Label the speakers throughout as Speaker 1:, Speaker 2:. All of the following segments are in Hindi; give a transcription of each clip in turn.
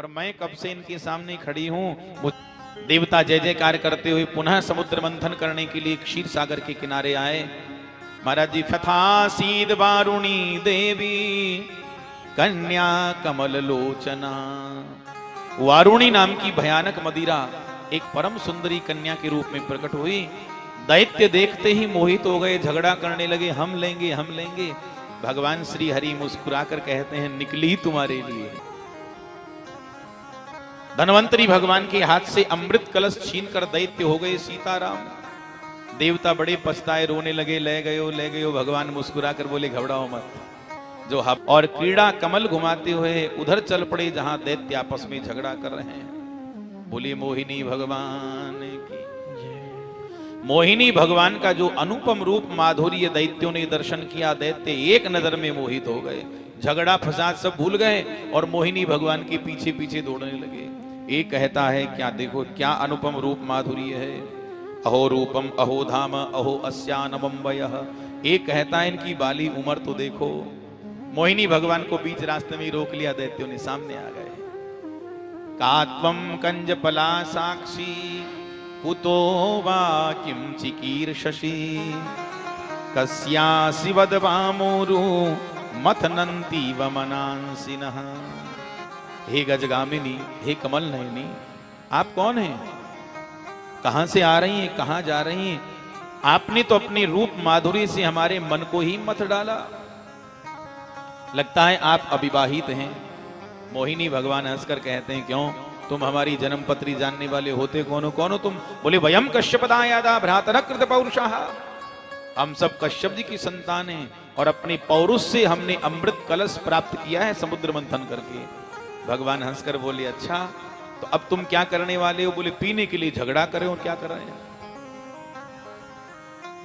Speaker 1: पर मैं कब से इनके सामने खड़ी हूं। देवता जय जयकार करते हुए पुनः समुद्र मंथन करने के लिए क्षीर सागर के किनारे आए। महाराज जी, फथासीद वारुणी देवी कन्या कमल लोचना। वारुणी नाम की भयानक मदिरा एक परम सुंदरी कन्या के रूप में प्रकट हुई। दैत्य देखते ही मोहित हो गए, झगड़ा करने लगे, हम लेंगे हम लेंगे। भगवान श्री हरि मुस्कुराकर कहते हैं, निकली तुम्हारे लिए। धनवंतरी भगवान के हाथ से अमृत कलश छीनकर दैत्य हो गए सीताराम। देवता बड़े पछताए, रोने लगे, ले गयो। भगवान मुस्कुराकर बोले, घबराओ मत। जो हब और क्रीड़ा कमल घुमाते हुए उधर चल पड़े जहां दैत्य आपस में झगड़ा कर रहे हैं। बोले मोहिनी भगवान की। मोहिनी भगवान का जो अनुपम रूप माधुर्य दैत्यों ने दर्शन किया, दैत्य एक नजर में मोहित हो गए, झगड़ा फसाद सब भूल गए और मोहिनी भगवान के पीछे पीछे दौड़ने लगे। एक कहता है, क्या देखो क्या अनुपम रूप माधुर्य है, अहो रूपम अहो धाम अहो अस्यानवम वयः। एक कहता है, इनकी बाली उम्र तो देखो। मोहिनी भगवान को बीच रास्ते में रोक लिया, दैत्यों ने सामने आ गए। कात्वम कंजपला साक्षी कुतो वा किम चिकीर्षसि कस्यासि वदवामोरु मथनन्ति वमनांसिनः। हे गजगामिनी, हे कमल नयनी, आप कौन हैं? कहां से आ रही हैं, कहां जा रही हैं? आपने तो अपनी रूप माधुरी से हमारे मन को ही मथ डाला। लगता है आप अविवाहित हैं। मोहिनी भगवान हंसकर कहते हैं, क्यों, तुम हमारी जन्म पत्री जानने वाले होते कौन हो तुम? बोले, वयम कश्यपदायादा भ्रातरः कृत पौरुषः। हम सब कश्यप जी की संतान हैं और अपने पौरुष से हमने अमृत कलश प्राप्त किया है समुद्र मंथन करके। भगवान हंसकर बोले, अच्छा तो अब तुम क्या करने वाले हो? बोले, पीने के लिए झगड़ा करे और क्या कर रहे हैं?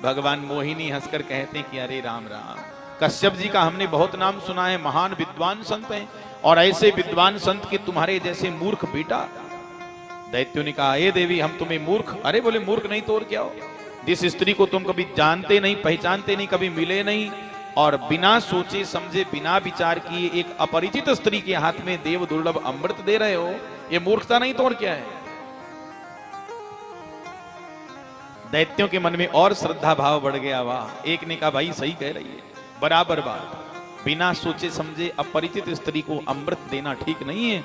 Speaker 1: भगवान मोहिनी हंसकर कहते हैं कि अरे राम राम, कश्यप जी का हमने बहुत नाम सुना है, महान विद्वान संत हैं, और ऐसे विद्वान संत के तुम्हारे जैसे मूर्ख बेटा। दैत्यों ने कहा, हे देवी, हम तुम्हें मूर्ख? अरे बोले, मूर्ख नहीं तो और क्या हो? जिस स्त्री को तुम कभी जानते नहीं, पहचानते नहीं, कभी मिले नहीं, और बिना सोचे समझे बिना विचार किए एक अपरिचित स्त्री के हाथ में देव दुर्लभ अमृत दे रहे हो, ये मूर्खता नहीं तो और क्या है? दैत्यों के मन में और श्रद्धा भाव बढ़ गया। वाह! एक ने कहा, भाई सही कह रही है, बराबर बात, बिना सोचे समझे अपरिचित स्त्री को अमृत देना ठीक नहीं है।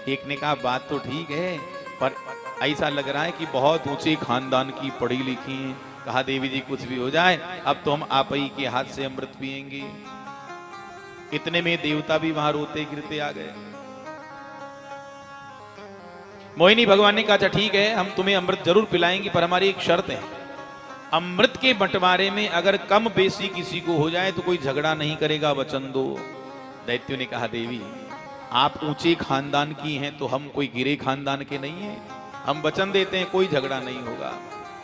Speaker 1: एक ने कहा, बात तो ठीक है, पर ऐसा लग रहा है कि बहुत ऊंचे खानदान की पढ़ी लिखी है। कहा, देवी जी कुछ भी हो जाए, अब तो हम आप ही के हाथ से अमृत पिएंगे। इतने में देवता भी वहां रोते गिरते आ गए। मोहिनी भगवान ने कहा, अच्छा ठीक है, हम तुम्हें अमृत जरूर पिलाएंगे, पर हमारी एक शर्त है, अमृत के बंटवारे में अगर कम बेसी किसी को हो जाए तो कोई झगड़ा नहीं करेगा, वचन दो। दैत्यों ने कहा, देवी आप ऊंचे खानदान की हैं तो हम कोई गिरे खानदान के नहीं हैं, हम वचन देते हैं कोई झगड़ा नहीं होगा।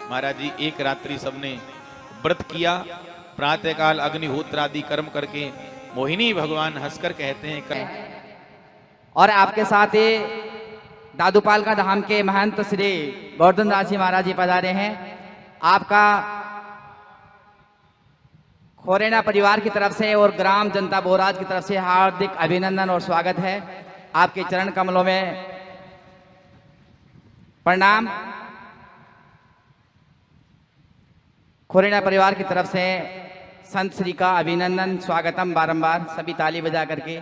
Speaker 1: महाराज जी, एक रात्रि सबने व्रत किया, प्रातःकाल अग्निहोत्र आदि कर्म करके मोहिनी भगवान हंसकर कहते हैं,
Speaker 2: और आपके साथ ये दादूपाल का धाम के महंत श्री गोवर्धन दास जी महाराज जी पधारे हैं। आपका खोरेना परिवार की तरफ से और ग्राम जनता बोराज की तरफ से हार्दिक अभिनंदन और स्वागत है। आपके चरण कमलों में प्रणाम। खोरेना परिवार की तरफ से संत श्री का अभिनंदन, स्वागतम बारंबार। सभी ताली बजा करके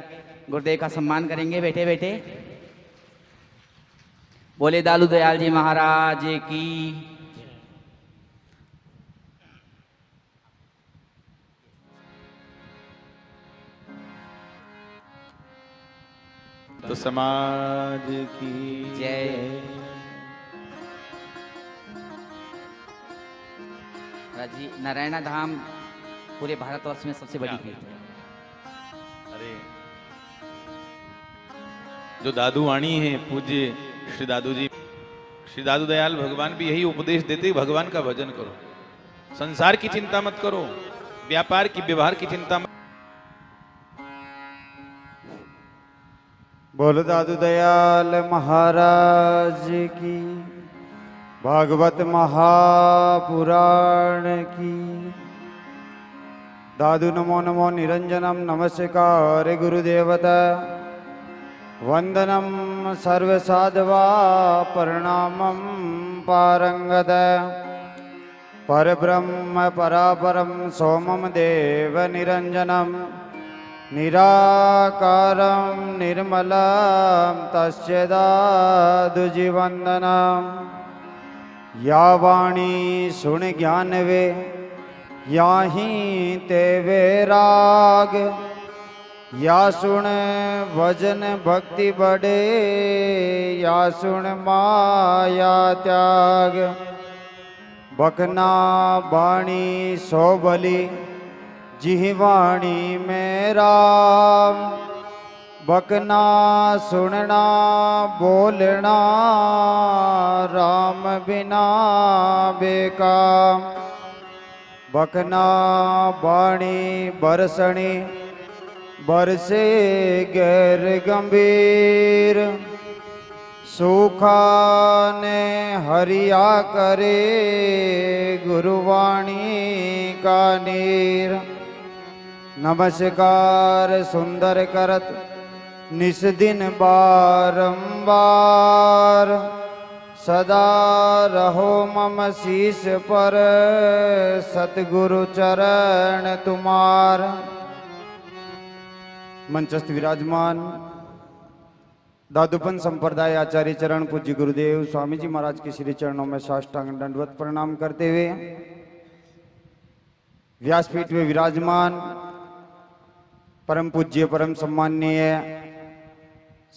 Speaker 2: गुरुदेव का सम्मान करेंगे। बैठे बैठे बोले दालू दयाल जी महाराज की।
Speaker 1: तो समाज की
Speaker 2: जय। जी, नारायण धाम पूरे भारतवर्ष में सबसे बड़ी तीर्थ है।
Speaker 1: अरे जो दादू वाणी है पूज्य श्री दादू जी, श्री दादू दयाल भगवान भी यही उपदेश देते, भगवान का भजन करो, संसार की चिंता मत करो, व्यापार की व्यवहार की चिंता मत।
Speaker 3: बोल दादू दयाल महाराज की, भागवत महापुराण की। दादू नमो नमो निरंजनम नमस्कार गुरुदेवता। वंदनम सर्वसाधवा प्रणामं पारंगत परब्रह्म परापरं सोमं देव निरंजनम निराकारं निर्मलं तस्य दादुजीवन्दनं या वाणी सुन ज्ञान वे याहि ते वैराग या सुन भजन भक्ति बढ़े या सुन माया त्याग बकना बाणी सो बली जिहि वाणी में राम बकना सुनना बोलना राम बिना बेकाम बकना बाणी बरसणी बरसे गैर गंभीर सूखा ने हरिया करे गुरुवाणी का नीर नमस्कार सुंदर करत निस दिन बारंबार सदा रहो मम शीस पर सतगुरु चरण तुम्हार। मंचस्थ विराजमान दादूपन संप्रदाय आचार्य चरण पूज्य गुरुदेव स्वामी जी महाराज के श्री चरणों में साष्टांग दंडवत प्रणाम करते हुए व्यासपीठ में विराजमान परम पूज्य परम सम्माननीय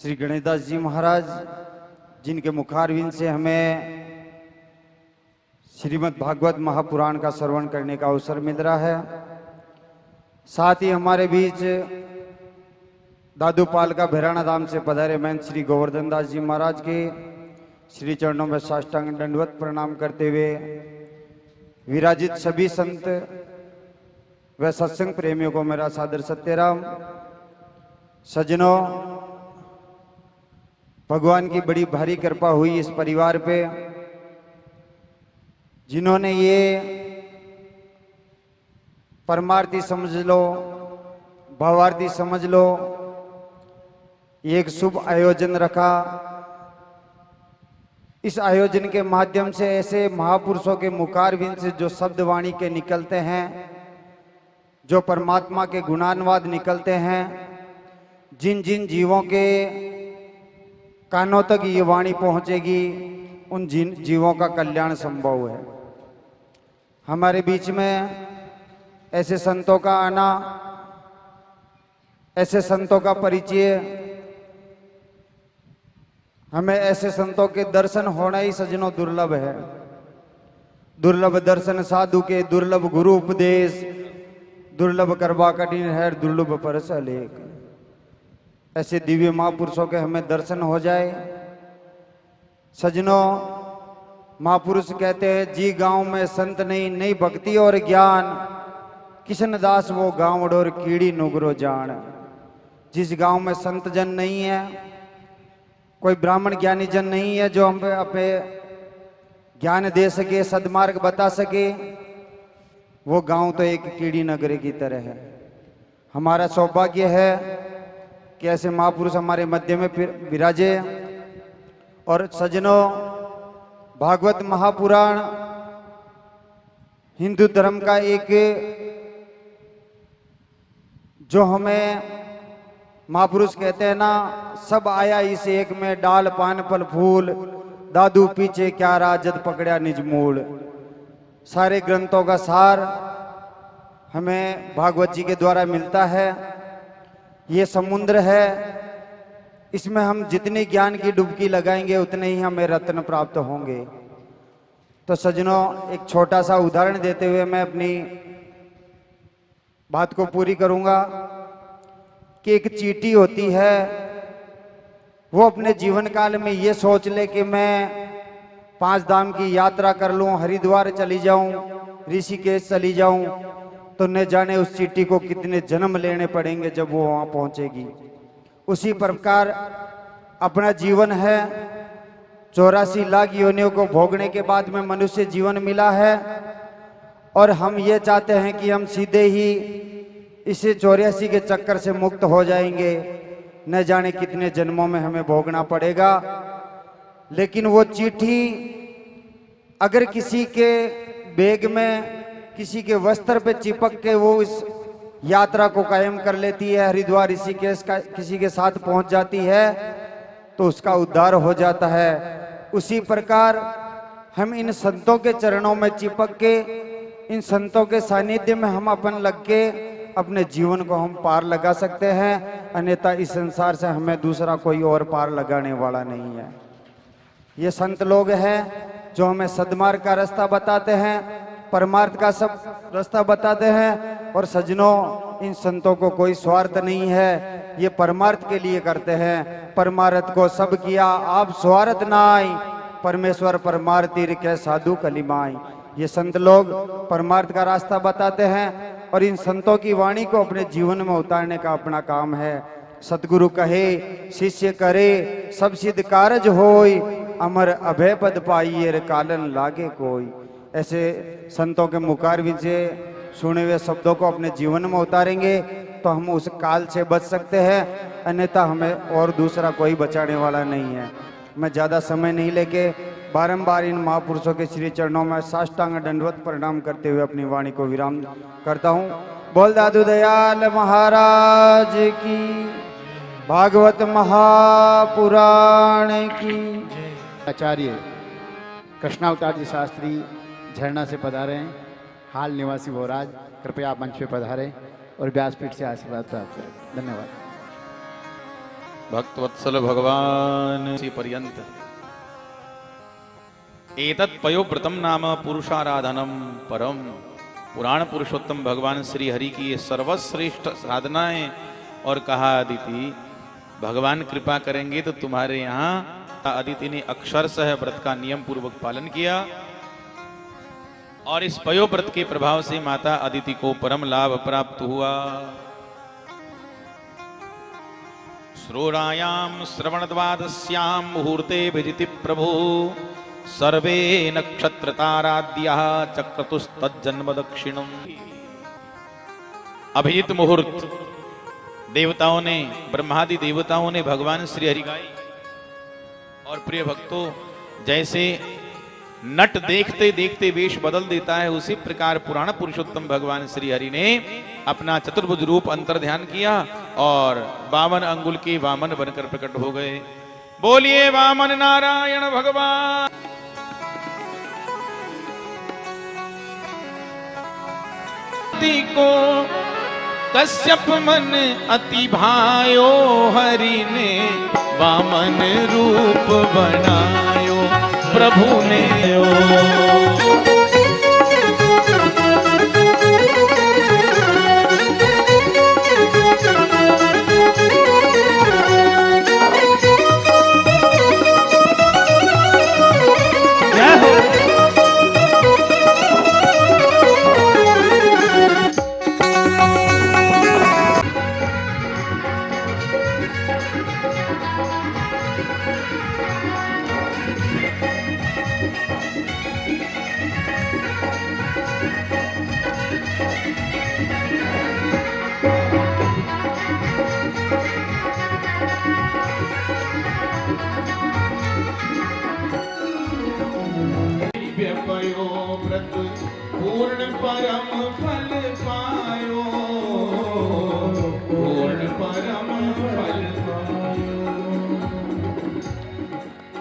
Speaker 3: श्री गणेशदास जी महाराज जिनके मुखारविंद से हमें श्रीमद् भागवत महापुराण का श्रवण करने का अवसर मिल रहा है। साथ ही हमारे बीच दादूपाल का भैराना धाम से पधारे महंत श्री गोवर्धन दास जी महाराज के श्री चरणों में साष्टांग दंडवत प्रणाम करते हुए विराजित सभी संत व सत्संग प्रेमियों को मेरा सादर सत्यराम। सज्जनों, भगवान की बड़ी भारी कृपा हुई इस परिवार पे जिन्होंने ये परमार्थी समझ लो भावार्थी समझ लो एक शुभ आयोजन रखा। इस आयोजन के माध्यम से ऐसे महापुरुषों के मुखारविंद से जो शब्द वाणी के निकलते हैं, जो परमात्मा के गुणानुवाद निकलते हैं, जिन जिन जीवों के कानों तक ये वाणी पहुंचेगी उन जिन जीवों का कल्याण संभव है। हमारे बीच में ऐसे संतों का आना, ऐसे संतों का परिचय, हमें ऐसे संतों के दर्शन होना ही सज्जनों दुर्लभ है। दुर्लभ दर्शन साधु के, दुर्लभ गुरु उपदेश, दुर्लभ करवा कठिन है, दुर्लभ परस अलेख। ऐसे दिव्य महापुरुषों के हमें दर्शन हो जाए। सज्जनों, महापुरुष कहते हैं जी गांव में संत नहीं, नहीं भक्ति और ज्ञान, किशनदास वो गांव डोर कीड़ी नुगरो जान। जिस गांव में संत जन नहीं है, कोई ब्राह्मण ज्ञानी जन नहीं है जो हम अपने ज्ञान दे सके, सदमार्ग बता सके, वो गांव तो एक कीड़ी नगरे की तरह है। हमारा सौभाग्य है कि ऐसे महापुरुष हमारे मध्य में विराजे। और सज्जनों, भागवत महापुराण हिंदू धर्म का एक जो हमें महापुरुष कहते हैं ना, सब आया इस एक में, डाल पान फल फूल, दादू पीछे क्या राजद पकड़ा निज मूल। सारे ग्रंथों का सार हमें भागवत जी के द्वारा मिलता है। ये समुद्र है, इसमें हम जितनी ज्ञान की डुबकी लगाएंगे उतने ही हमें रत्न प्राप्त होंगे। तो सज्जनों, एक छोटा सा उदाहरण देते हुए मैं अपनी बात को पूरी करूंगा कि एक चींटी होती है, वो अपने जीवन काल में ये सोच ले कि मैं 5 धाम की यात्रा कर लूं, हरिद्वार चली जाऊं, ऋषिकेश चली जाऊं, तो न जाने उस चींटी को कितने जन्म लेने पड़ेंगे जब वो वहां पहुंचेगी। उसी प्रकार अपना जीवन है, 84 लाख योनियों को भोगने के बाद में मनुष्य जीवन मिला है, और हम ये चाहते हैं कि हम सीधे ही इसे 84 के चक्कर से मुक्त हो जाएंगे। न जाने कितने जन्मों में हमें भोगना पड़ेगा। लेकिन वो चिट्ठी अगर किसी के बैग में, किसी के वस्त्र पे चिपक के वो इस यात्रा को कायम कर लेती है, हरिद्वार ऋषिकेश का किसी के साथ पहुंच जाती है, तो उसका उद्धार हो जाता है। उसी प्रकार हम इन संतों के चरणों में चिपक के, इन संतों के सानिध्य में हम अपन लग के अपने जीवन को हम पार लगा सकते हैं। अन्यथा इस संसार से हमें दूसरा कोई और पार लगाने वाला नहीं है। ये संत लोग हैं जो हमें सद्मार्ग का रास्ता बताते हैं, परमार्थ का सब रास्ता बताते हैं। और सज्जनों, इन संतों को कोई स्वार्थ नहीं है, ये परमार्थ के लिए करते हैं। परमार्थ को सब किया आप स्वार्थ नाई, परमेश्वर परमार्थी के साधु कलिमाई। ये संत लोग परमार्थ का रास्ता बताते हैं और इन संतों की वाणी को अपने जीवन में उतारने का अपना काम है। सतगुरु कहे शिष्य करे सब सिद्ध कारज होय, अमर अभय पद पाइये कालन लागे कोई। ऐसे संतों के मुखारविंद से सुने हुए शब्दों को अपने जीवन में उतारेंगे तो हम उस काल से बच सकते हैं, अन्यथा हमें और दूसरा कोई बचाने वाला नहीं है। मैं ज़्यादा समय नहीं लेके बारंबार इन महापुरुषों के श्री चरणों में साष्टांग दंडवत प्रणाम करते हुए अपनी वाणी को विराम करता हूँ। बोल दादू दयाल महाराज की, भागवत महापुराण की।
Speaker 4: आचार्य कृष्णावतार जी शास्त्री झरना से पधारे हैं। हाल निवासी भोराज, कृपया आप मंच पे पधारें और व्यासपीठ से आशीर्वाद प्राप्त करें। धन्यवाद।
Speaker 1: भक्तवत्सल भगवान पर्यंत एतत् पयोव्रतम नाम पुरुषाराधनम परम। पुराण पुरुषोत्तम भगवान श्री हरि की ये सर्वश्रेष्ठ साधना है। और कहा अदिति, भगवान कृपा करेंगे तो तुम्हारे यहाँ। अदिति ने अक्षरशः व्रत का नियम पूर्वक पालन किया और इस पयोव्रत के प्रभाव से माता अदिति को परम लाभ प्राप्त हुआ। श्रोरायाम श्रवणद्वादश्याम मुहूर्ते विजिति प्रभु, सर्वे नक्षत्र ताराद्या चक्रतुस्तज्जन्म दक्षिणम। अभिजित मुहूर्त देवताओं ने, ब्रह्मादि देवताओं ने भगवान श्री हरि गाई। और प्रिय भक्तों, जैसे नट देखते देखते वेश बदल देता है, उसी प्रकार पुराण पुरुषोत्तम भगवान श्री हरि ने अपना चतुर्भुज रूप अंतर ध्यान किया और 52 अंगुल के वामन बनकर प्रकट हो गए। बोलिए वामन नारायण भगवान। को कश्यप मन अति भायो, हरि ने वामन रूप बनायो प्रभु ने। व्रत पूर्ण परम फल पायो, पूर्ण परम फल पायो।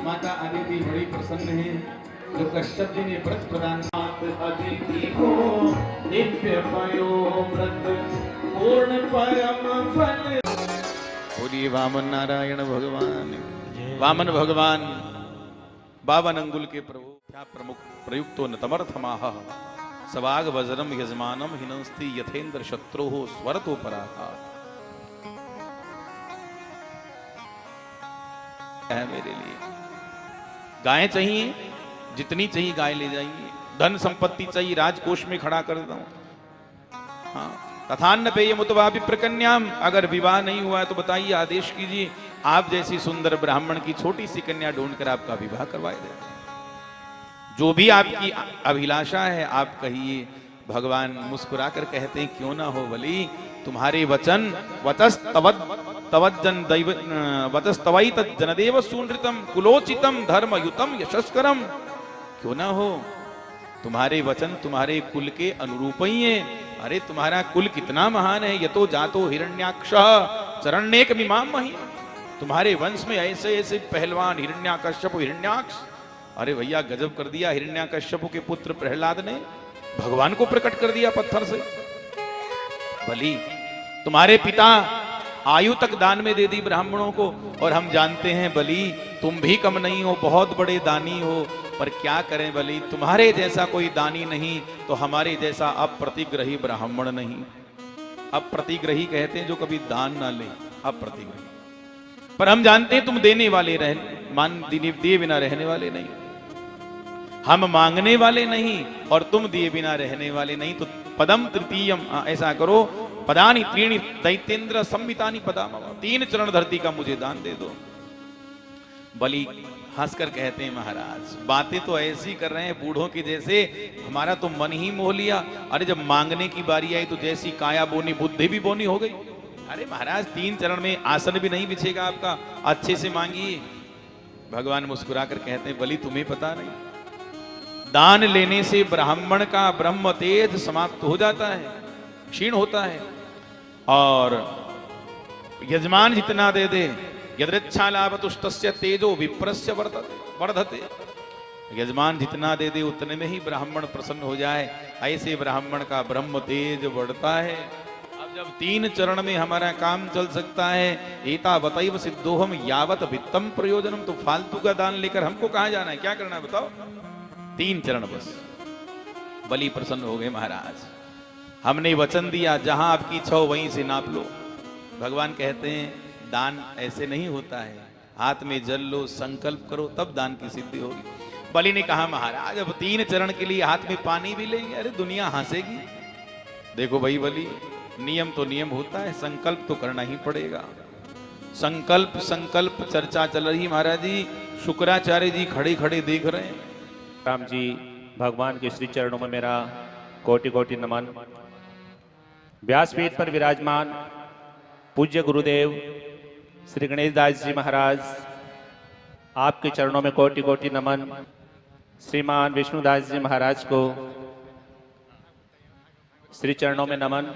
Speaker 1: माता अदिति बड़ी प्रसन्न है जो कश्यप जी ने व्रत प्रदान। अदिति को दिव्य पयो व्रत पूर्ण परम फल। बोलिए वामन नारायण भगवान। वामन भगवान 52 अंगुल के प्रभु, क्या प्रमुख प्रयुक्तो न तमर्थमाह, सवाग वज्रम यजमानम हिनस्ति यथेन्द्र शत्रुः स्वरतो पराघात। है मेरे लिए गायें चाहिए, जितनी चाहिए गाय ले जाइए। धन संपत्ति चाहिए, राजकोष में खड़ा कर दूं। हाँ, तथान्न पेय मुतवा विप्रकन्याम। अगर विवाह नहीं हुआ है तो बताइए, आदेश कीजिए, आप जैसी सुंदर ब्राह्मण की छोटी सी कन्या ढूंढकर आपका विवाह करवाया जाए। जो भी आपकी अभिलाषा है आप कहिए। भगवान मुस्कुराकर कहते हैं, क्यों ना हो बली, तुम्हारे वचन वचस्तवद तवज्जन दैव वतस्तवै तज्जनदेव सुनृतम कुलोचितम धर्मयुतम यशस्करम। क्यों ना हो, तुम्हारे वचन तुम्हारे कुल के अनुरूप ही है। अरे तुम्हारा कुल कितना महान है। यतो जातो हिरण्याक्ष चरण्येक मिमाम मही। तुम्हारे वंश में ऐसे ऐसे पहलवान हिरण्याकश्यप हिरण्याक्ष। अरे भैया गजब कर दिया। हिरण्याकश्यप के पुत्र प्रहलाद ने भगवान को प्रकट कर दिया पत्थर से। बलि तुम्हारे पिता आयु तक दान में दे दी ब्राह्मणों को। और हम जानते हैं बलि तुम भी कम नहीं हो, बहुत बड़े दानी हो। पर क्या करें बलि, तुम्हारे जैसा कोई दानी नहीं तो हमारे जैसा अप्रतिग्रही ब्राह्मण नहीं। अप्रतिग्रही कहते हैं जो कभी दान ना ले, अप्रतिग्रही। पर हम जानते हैं तुम देने वाले दिए बिना रहने वाले नहीं। हम मांगने वाले नहीं और तुम दिए बिना रहने वाले नहीं। तो पदम तृतीयम, ऐसा करो, पदानी त्रीणि दैत्येंद्र संवितानि पदाम, 3 चरण धरती का मुझे दान दे दो। बलि हंसकर कहते हैं महाराज बातें तो ऐसी कर रहे हैं बूढ़ों की जैसे हमारा तो मन ही मोह लिया। अरे जब मांगने की बारी आई तो जैसी काया बोनी बुद्धि भी बोनी हो गई। अरे महाराज 3 चरण में आसन भी नहीं बिछेगा आपका, अच्छे से मांगिए। भगवान मुस्कुराकर कहते हैं बलि तुम्हें पता नहीं, दान लेने से ब्राह्मण का ब्रह्म तेज समाप्त हो जाता है, क्षीण होता है। और यजमान जितना दे दे, यदृच्छा लाभ तुष्टस्य तेजो विप्रस्य वर्धते। यजमान जितना दे दे उतने में ही ब्राह्मण प्रसन्न हो जाए, ऐसे ब्राह्मण का ब्रह्म तेज बढ़ता है। अब जब 3 चरण में हमारा काम चल सकता है, एतावतैव सिद्धोहम यावत वित्तम प्रयोजनम, तो फालतू का दान लेकर हमको कहां जाना है, क्या करना है बताओ। 3 चरण बस। बलि प्रसन्न हो गए महाराज, हमने वचन दिया जहां आपकी इच्छा हो वहीं से नाप लो। भगवान कहते हैं दान ऐसे नहीं होता है, हाथ में जल लो, संकल्प करो, तब दान की सिद्धि होगी। बलि ने कहा महाराज अब 3 चरण के लिए हाथ में पानी भी लेंगे, अरे दुनिया हंसेगी। देखो भाई बलि, नियम तो नियम होता है, संकल्प तो करना ही पड़ेगा। संकल्प संकल्प चर्चा चल रही महाराज जी। शुक्राचार्य जी खड़े खड़े देख रहे हैं।
Speaker 5: राम जी भगवान के श्री चरणों में मेरा कोटि कोटि नमन। व्यासपीठ पर विराजमान पूज्य गुरुदेव श्री गणेश दास जी महाराज, आपके चरणों में कोटि कोटि नमन। श्रीमान विष्णुदास जी महाराज को श्री चरणों में नमन।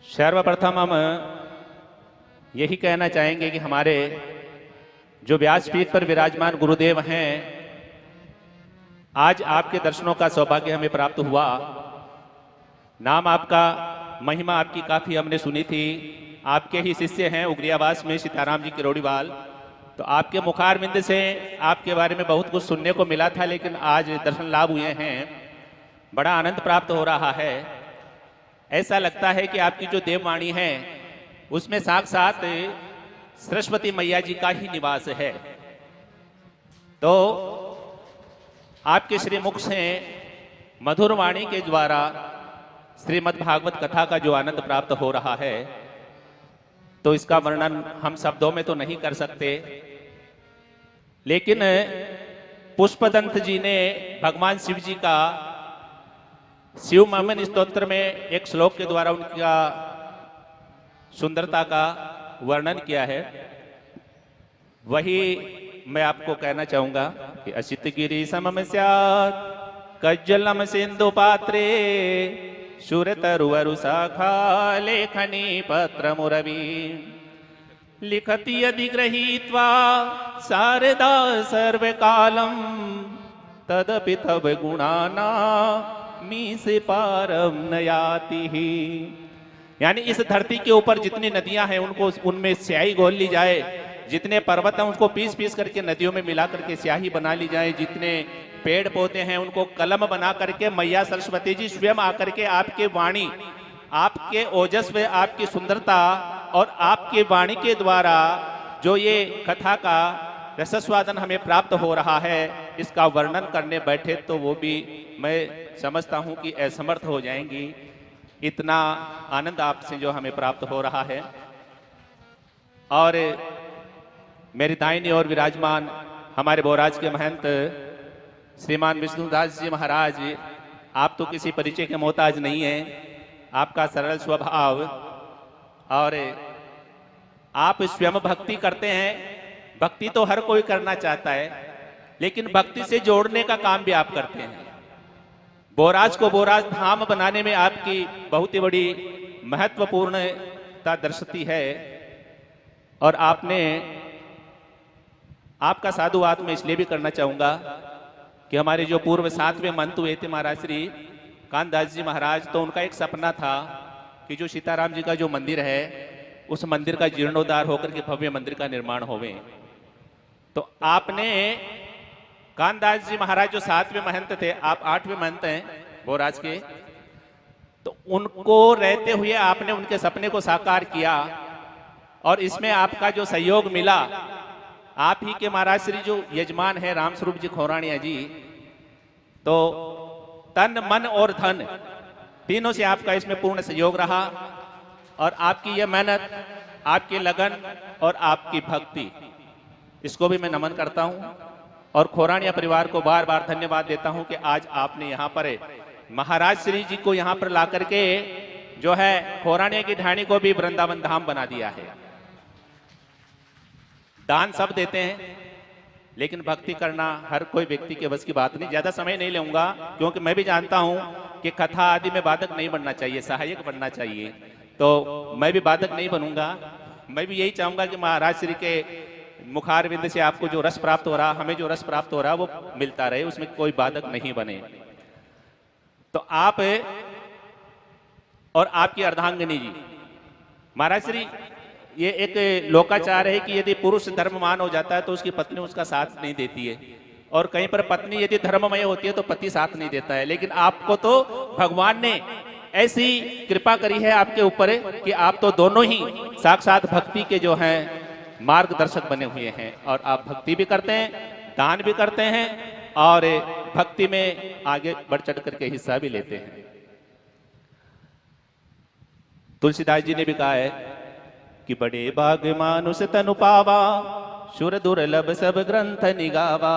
Speaker 5: सर्वप्रथम हम यही कहना चाहेंगे कि हमारे जो व्यासपीठ पर विराजमान गुरुदेव हैं, आज आपके दर्शनों का सौभाग्य हमें प्राप्त हुआ। नाम आपका, महिमा आपकी काफी हमने सुनी थी। आपके ही शिष्य हैं उग्रियावास में सीताराम जी किरोड़ीवाल, तो आपके मुखारविंद से आपके बारे में बहुत कुछ सुनने को मिला था, लेकिन आज दर्शन लाभ हुए हैं, बड़ा आनंद प्राप्त हो रहा है। ऐसा लगता है कि आपकी जो देववाणी है उसमें साक्षात सरस्वती मैया जी का ही निवास है। तो आपके श्री मुख से मधुर वाणी के द्वारा श्रीमद् भागवत कथा का जो आनंद प्राप्त हो रहा है, तो इसका वर्णन हम शब्दों में तो नहीं कर सकते। लेकिन पुष्पदंत जी ने भगवान शिव जी का शिव महमन स्तोत्र में एक श्लोक के द्वारा उनका सुंदरता का वर्णन किया है। वही मैं आपको कहना चाहूंगा कि असित गिरि समम स्यात् कज्जलम सिंधु पात्रे शूरतरुवरु शाखा लेखनी पत्र मुरवी लिखति यदि गृहीत्वा शारदा सर्वकालम तदपि तव गुणाना मी से पारम नयाति ही। यानी इस धरती के ऊपर जितनी नदियां हैं उनको उनमें स्याही घोल ली जाए, जितने पर्वत हैं उनको पीस पीस करके नदियों में मिला करके स्याही बना ली जाए, जितने पेड़ पौधे हैं उनको कलम बना करके मैया सरस्वती जी स्वयं आकर के आपके वाणी, आपके ओजस्व, आपकी सुंदरता और आपके वाणी के द्वारा जो ये कथा का रसस्वादन हमें प्राप्त हो रहा है, इसका वर्णन करने बैठे तो वो भी मैं समझता हूँ कि असमर्थ हो जाएंगी। इतना आनंद आपसे जो हमें प्राप्त हो रहा है। और मेरी दाहिनी ओर विराजमान हमारे बोराज के महंत श्रीमान विष्णुदास जी महाराज, आप तो किसी परिचय के मोहताज नहीं हैं। आपका सरल स्वभाव और आप स्वयं भक्ति करते हैं। भक्ति तो हर कोई करना चाहता है, लेकिन भक्ति से जोड़ने का काम भी आप करते हैं। बोराज को बोराज धाम बनाने में आपकी बहुत ही बड़ी महत्वपूर्णता दर्शाती है। और आपका साधुवाद मैं इसलिए भी करना चाहूंगा कि हमारे जो पूर्व 7वें महंत हुए थे महाराज श्री कानदास जी महाराज, तो उनका एक सपना था कि जो सीताराम जी का जो मंदिर है उस मंदिर का जीर्णोद्धार होकर के भव्य मंदिर का निर्माण होवे। तो आपने कानदास जी महाराज जो 7वें महंत थे, आप 8वें महंत हैं बोराज के, तो उनको रहते हुए आपने उनके सपने को साकार किया। और इसमें आपका जो सहयोग मिला, आप ही के महाराज श्री जो यजमान है रामस्वरूप जी खौरानिया जी, तो तन मन और धन तीनों से आपका इसमें पूर्ण सहयोग रहा। और आपकी यह मेहनत, आपकी लगन और आपकी भक्ति, इसको भी मैं नमन करता हूं। और खौरानिया परिवार को बार बार धन्यवाद देता हूं कि आज आपने यहाँ पर महाराज श्री जी को यहाँ पर ला करके जो है खौरानिया की ढाणी को भी वृंदावन धाम बना दिया है। दान सब देते हैं, लेकिन भक्ति करना हर कोई व्यक्ति के बस की बात नहीं। ज्यादा समय नहीं लूंगा, क्योंकि मैं भी जानता हूं कि कथा आदि में बाधक नहीं बनना चाहिए, सहायक बनना चाहिए। तो मैं भी बाधक नहीं बनूंगा। मैं भी यही चाहूंगा कि महाराज श्री के मुखारविंद से आपको जो रस प्राप्त हो रहा, हमें जो रस प्राप्त हो रहा, वो मिलता रहे, उसमें कोई बाधक नहीं बने। तो आप और आपकी अर्धांगिनी जी, महाराज श्री ये एक लोकाचार है कि यदि पुरुष धर्मवान हो जाता है तो उसकी पत्नी उसका साथ नहीं देती है, और कहीं पर पत्नी यदि धर्ममय होती है तो पति साथ नहीं देता है। लेकिन आपको तो भगवान ने ऐसी कृपा करी है आपके ऊपर कि आप तो दोनों ही साक्षात भक्ति के जो हैं मार्गदर्शक बने हुए हैं। और आप भक्ति भी करते हैं, दान भी करते हैं, और भक्ति में आगे बढ़ चढ़ करके हिस्सा भी लेते हैं। तुलसीदास जी ने भी कहा है कि बड़े बाग मानुष तनु पावा, सुर दुर्लभ सब ग्रंथ निगावा।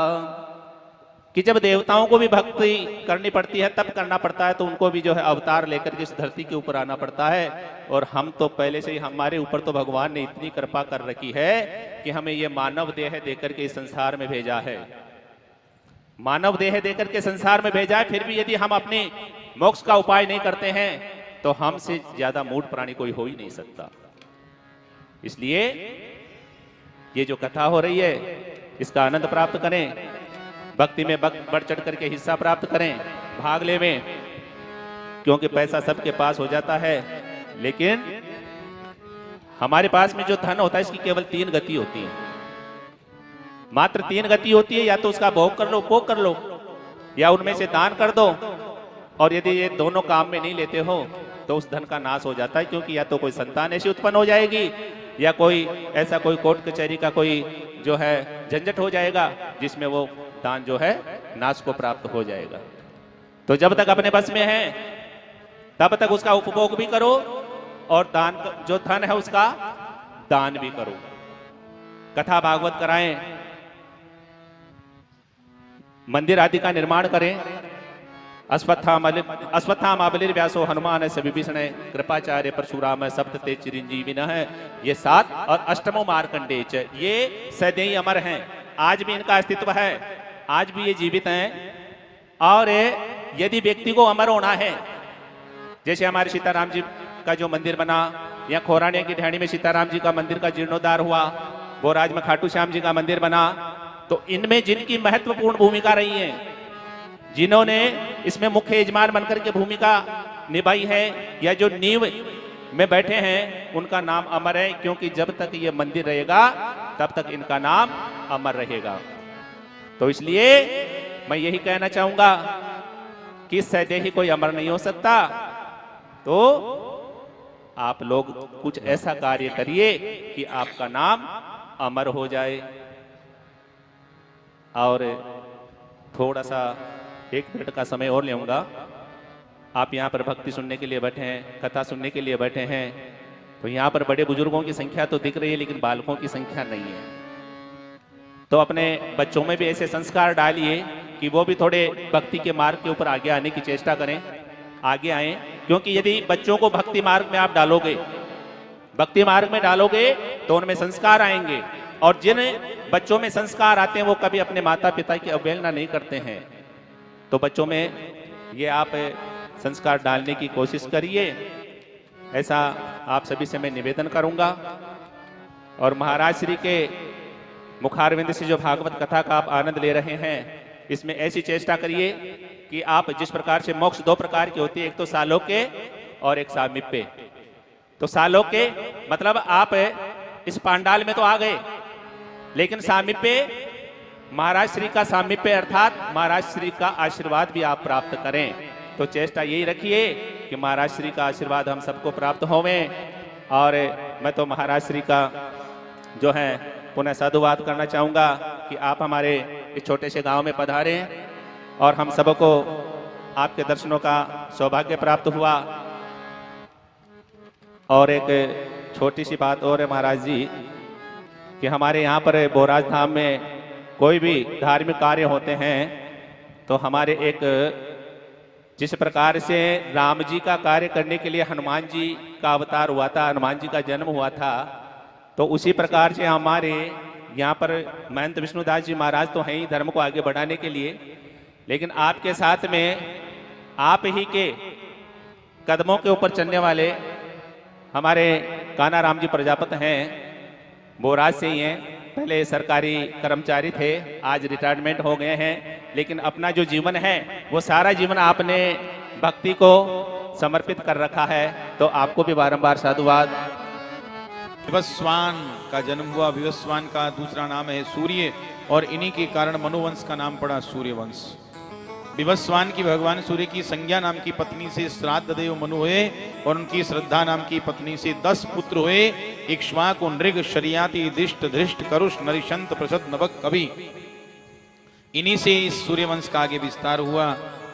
Speaker 5: कि जब देवताओं को भी भक्ति करनी पड़ती है तब करना पड़ता है, तो उनको भी जो है अवतार लेकर के इस धरती के ऊपर आना पड़ता है। और हम तो पहले से ही, हमारे ऊपर तो भगवान ने इतनी कृपा कर रखी है कि हमें ये मानव देह देकर के इस संसार में भेजा है। मानव देह देकर के संसार में भेजा है, फिर भी यदि हम अपने मोक्ष का उपाय नहीं करते हैं तो हमसे ज्यादा मूढ़ प्राणी कोई हो ही नहीं सकता। इसलिए ये जो कथा हो रही है इसका आनंद प्राप्त करें, भक्ति में बढ़ चढ़ करके हिस्सा प्राप्त करें, भाग ले में, क्योंकि पैसा सबके पास हो जाता है, लेकिन हमारे पास में जो धन होता है इसकी केवल 3 गति होती है, मात्र 3 गति होती है। या तो उसका भोग कर लो, उपभोग कर लो, या उनमें से दान कर दो। और यदि ये दोनों काम में नहीं लेते हो तो उस धन का नाश हो जाता है, क्योंकि या तो कोई संतान ऐसी उत्पन्न हो जाएगी, या कोई ऐसा कोई कोर्ट कचहरी का कोई जो है झंझट हो जाएगा जिसमें वो दान जो है नाश को प्राप्त हो जाएगा। तो जब तक अपने बस में है तब तक उसका उपभोग भी करो, और दान जो धन है उसका दान भी करो। कथा भागवत कराएं, मंदिर आदि का निर्माण करें। अश्वत्थामा बलिर्व्यासो हनुमान स विभीषण कृपाचार्य परशुराम सप्तते चिरंजीविनः, ये 7 और अष्टमो मार्कंडेय, ये सदैव अमर हैं। आज भी इनका अस्तित्व है, आज भी ये जीवित हैं। और यदि व्यक्ति को अमर होना है, जैसे हमारे सीताराम जी का जो मंदिर बना, या खौरानिया की ढाणी में सीताराम जी का मंदिर का जीर्णोद्धार हुआ, बोराज में खाटू श्याम जी का मंदिर बना, तो इनमें जिनकी महत्वपूर्ण भूमिका रही है, जिन्होंने इसमें मुख्य यजमान बनकर के भूमिका निभाई है, या जो नींव में बैठे हैं, उनका नाम अमर है। क्योंकि जब तक ये मंदिर रहेगा तब तक इनका नाम अमर रहेगा। तो इसलिए मैं यही कहना चाहूंगा कि सदैव ही कोई अमर नहीं हो सकता। तो आप लोग कुछ ऐसा कार्य करिए कि आपका नाम अमर हो जाए। और थोड़ा सा 1 मिनट का समय और लेऊंगा। आप यहाँ पर भक्ति सुनने के लिए बैठे हैं, कथा सुनने के लिए बैठे हैं, तो यहाँ पर बड़े बुजुर्गों की संख्या तो दिख रही है, लेकिन बालकों की संख्या नहीं है। तो अपने बच्चों में भी ऐसे संस्कार डालिए कि वो भी थोड़े भक्ति के मार्ग के ऊपर आगे आने की चेष्टा करें, आगे आए। क्योंकि यदि बच्चों को भक्ति मार्ग में आप डालोगे भक्ति मार्ग में डालोगे तो उनमें संस्कार आएंगे, और जिन बच्चों में संस्कार आते हैं वो कभी अपने माता पिता की अवहेलना नहीं करते हैं। तो बच्चों में ये आप संस्कार डालने की कोशिश करिए, ऐसा आप सभी से मैं निवेदन करूंगा। और महाराज श्री के मुखारविंद से जो भागवत कथा का आप आनंद ले रहे हैं, इसमें ऐसी चेष्टा करिए कि आप जिस प्रकार से मोक्ष दो प्रकार की होती है, एक तो सालोक्य और एक सामीप्य। तो सालोक्य मतलब आप इस पांडाल में तो आ गए, लेकिन सामीप्य महाराज श्री का सामीप्य अर्थात महाराज श्री का आशीर्वाद भी आप प्राप्त करें। तो चेष्टा यही रखिए कि महाराज श्री का आशीर्वाद हम सबको प्राप्त होवें। और मैं तो महाराज श्री का जो है पुनः साधुवाद करना चाहूँगा कि आप हमारे इस छोटे से गांव में पधारे और हम सबको आपके दर्शनों का सौभाग्य प्राप्त हुआ। और एक छोटी सी बात और है महाराज जी, कि हमारे यहाँ पर बोराज धाम में कोई भी धार्मिक कार्य होते हैं तो हमारे एक जिस प्रकार से राम जी का कार्य करने के लिए हनुमान जी का अवतार हुआ था, हनुमान जी का जन्म हुआ था, तो उसी प्रकार से हमारे यहाँ पर महंत विष्णुदास जी महाराज तो हैं ही धर्म को आगे बढ़ाने के लिए, लेकिन आपके साथ में आप ही के कदमों के ऊपर चलने वाले हमारे कान्हा राम जी प्रजापत हैं, बोराज से ही हैं। पहले सरकारी कर्मचारी थे, आज रिटायरमेंट हो गए हैं, लेकिन अपना जो जीवन है वो सारा जीवन आपने भक्ति को समर्पित कर रखा है। तो आपको भी बारंबार साधुवाद।
Speaker 1: विवस्वान का जन्म हुआ, विवस्वान का दूसरा नाम है सूर्य, और इन्हीं के कारण मनुवंश का नाम पड़ा सूर्यवंश। विवस्वान की भगवान सूर्य की संज्ञा नाम की पत्नी से श्राद्ध देव मनु हुए, और उनकी श्रद्धा नाम की पत्नी से 10 पुत्र हुए। इक्ष्वाकु, नृग, शरियाति, दिष्ट, धृष्ट, करुष, नरिशंत, प्रसद, नभक, कवि। इन्हीं से इस सूर्यवंश का आगे विस्तार हुआ।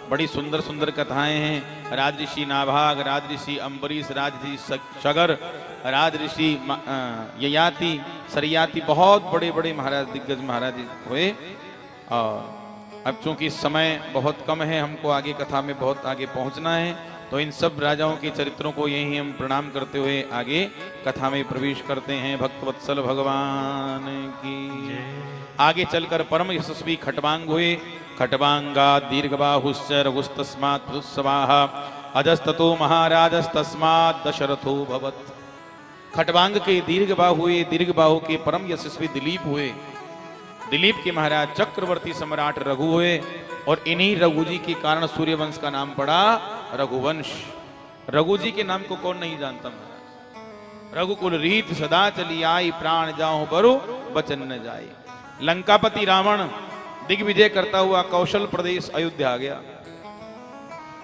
Speaker 1: बड़ी सुंदर सुंदर कथाएं हैं। राजऋषि नाभाग, राजऋषि अम्बरीश, राजऋषि सगर, राजऋषि ययाति, सरियाति, बहुत बड़े बड़े महाराज, दिग्गज महाराज हुए। और अब चूंकि समय बहुत कम है, हमको आगे कथा में बहुत आगे पहुंचना है, तो इन सब राजाओं के चरित्रों को यही हम प्रणाम करते हुए आगे कथा में प्रवेश करते हैं। भक्तवत्सल भगवान की। आगे चलकर परम यशस्वी खटवांग हुए। खटवांगा दीर्घबाहुश्च रघुस्तस्मात् पुरुषवाह अजस्ततो महाराजस्तस्मात् दशरथो भवत्। खटवांग के दीर्घबाहु हुए, दीर्घबाहु के परम यशस्वी दिलीप हुए। दिलीप के महाराज चक्रवर्ती सम्राट रघु हुए, और इन्हीं रघु जी के कारण सूर्यवंश का नाम पड़ा रघुवंश। रघु जी के नाम को कौन नहीं जानता महाराज। रघुकुल रीत सदा चली आई, प्राण जाओ बरु बचन न जाए। लंकापति रावण दिग्विजय करता हुआ कौशल प्रदेश अयोध्या आ गया।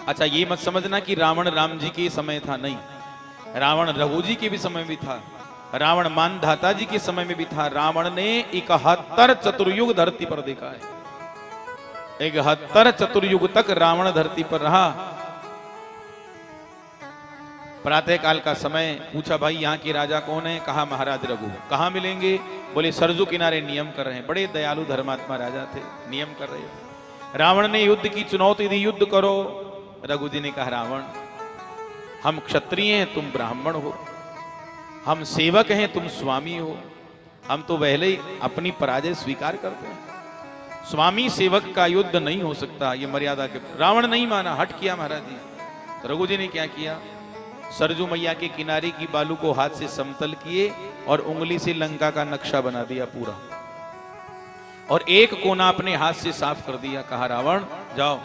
Speaker 1: अच्छा, ये मत समझना कि रावण राम जी के समय था, नहीं, रावण रघु जी के भी समय भी था, रावण मानधाता जी के समय में भी था। रावण ने 71 चतुर्युग धरती पर देखा है। 71 चतुर्युग तक रावण धरती पर रहा। प्रातः काल का समय पूछा, भाई यहाँ के राजा कौन है? कहा महाराज रघु। कहाँ मिलेंगे? बोले सरजू किनारे नियम कर रहे हैं। बड़े दयालु धर्मात्मा राजा थे, नियम कर रहे थे। रावण ने युद्ध की चुनौती दी, युद्ध करो। रघु जी ने कहा, रावण हम क्षत्रिय हैं, तुम ब्राह्मण हो, हम सेवक हैं, तुम स्वामी हो, हम तो पहले ही अपनी पराजय स्वीकार करते हैं। स्वामी सेवक का युद्ध नहीं हो सकता, ये मर्यादा के। रावण नहीं माना, हट किया महाराज जी। तो रघु जी ने क्या किया? सरजू मैया के किनारे की बालू को हाथ से समतल किए और उंगली से लंका का नक्शा बना दिया पूरा, और एक कोना अपने हाथ से साफ कर दिया। कहा, रावण जाओ,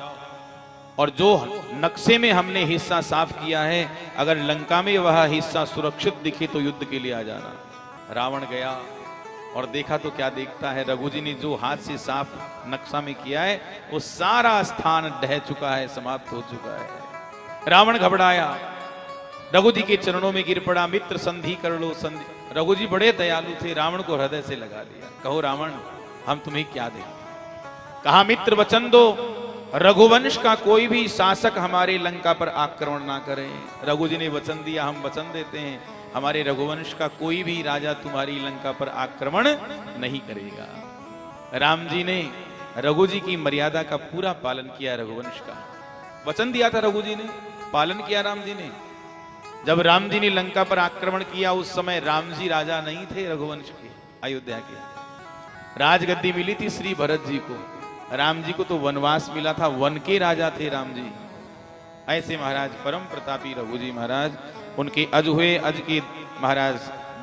Speaker 1: और जो नक्शे में हमने हिस्सा साफ किया है, अगर लंका में वह हिस्सा सुरक्षित दिखे तो युद्ध के लिए आ जाना। रावण गया और देखा तो क्या देखता है, रघु जी ने जो हाथ से साफ नक्शा में किया है वो सारा स्थान ढह चुका है, समाप्त हो चुका है। रावण घबराया, रघु जी के चरणों में गिर पड़ा। मित्र संधि कर लो, संधि। रघु जी बड़े दयालु थे, रावण को हृदय से लगा लिया। कहो रावण, हम तुम्हें क्या दें? कहा, मित्र वचन दो, रघुवंश का कोई भी शासक हमारे लंका पर आक्रमण ना करे। रघु जी ने वचन दिया, हम वचन देते हैं, हमारे रघुवंश का कोई भी राजा तुम्हारी लंका पर आक्रमण नहीं करेगा। राम जी ने रघु जी की मर्यादा का पूरा पालन किया। रघुवंश का वचन दिया था रघु जी ने, पालन किया राम जी ने। जब राम जी ने लंका पर आक्रमण किया उस समय राम जी राजा नहीं थे रघुवंश के, अयोध्या के। राजगद्दी मिली थी श्री भरत जी को, राम जी को तो वनवास मिला था, वन के राजा थे राम जी। ऐसे महाराज परम प्रतापी रघु जी महाराज, उनके अज हुए, अज के महाराज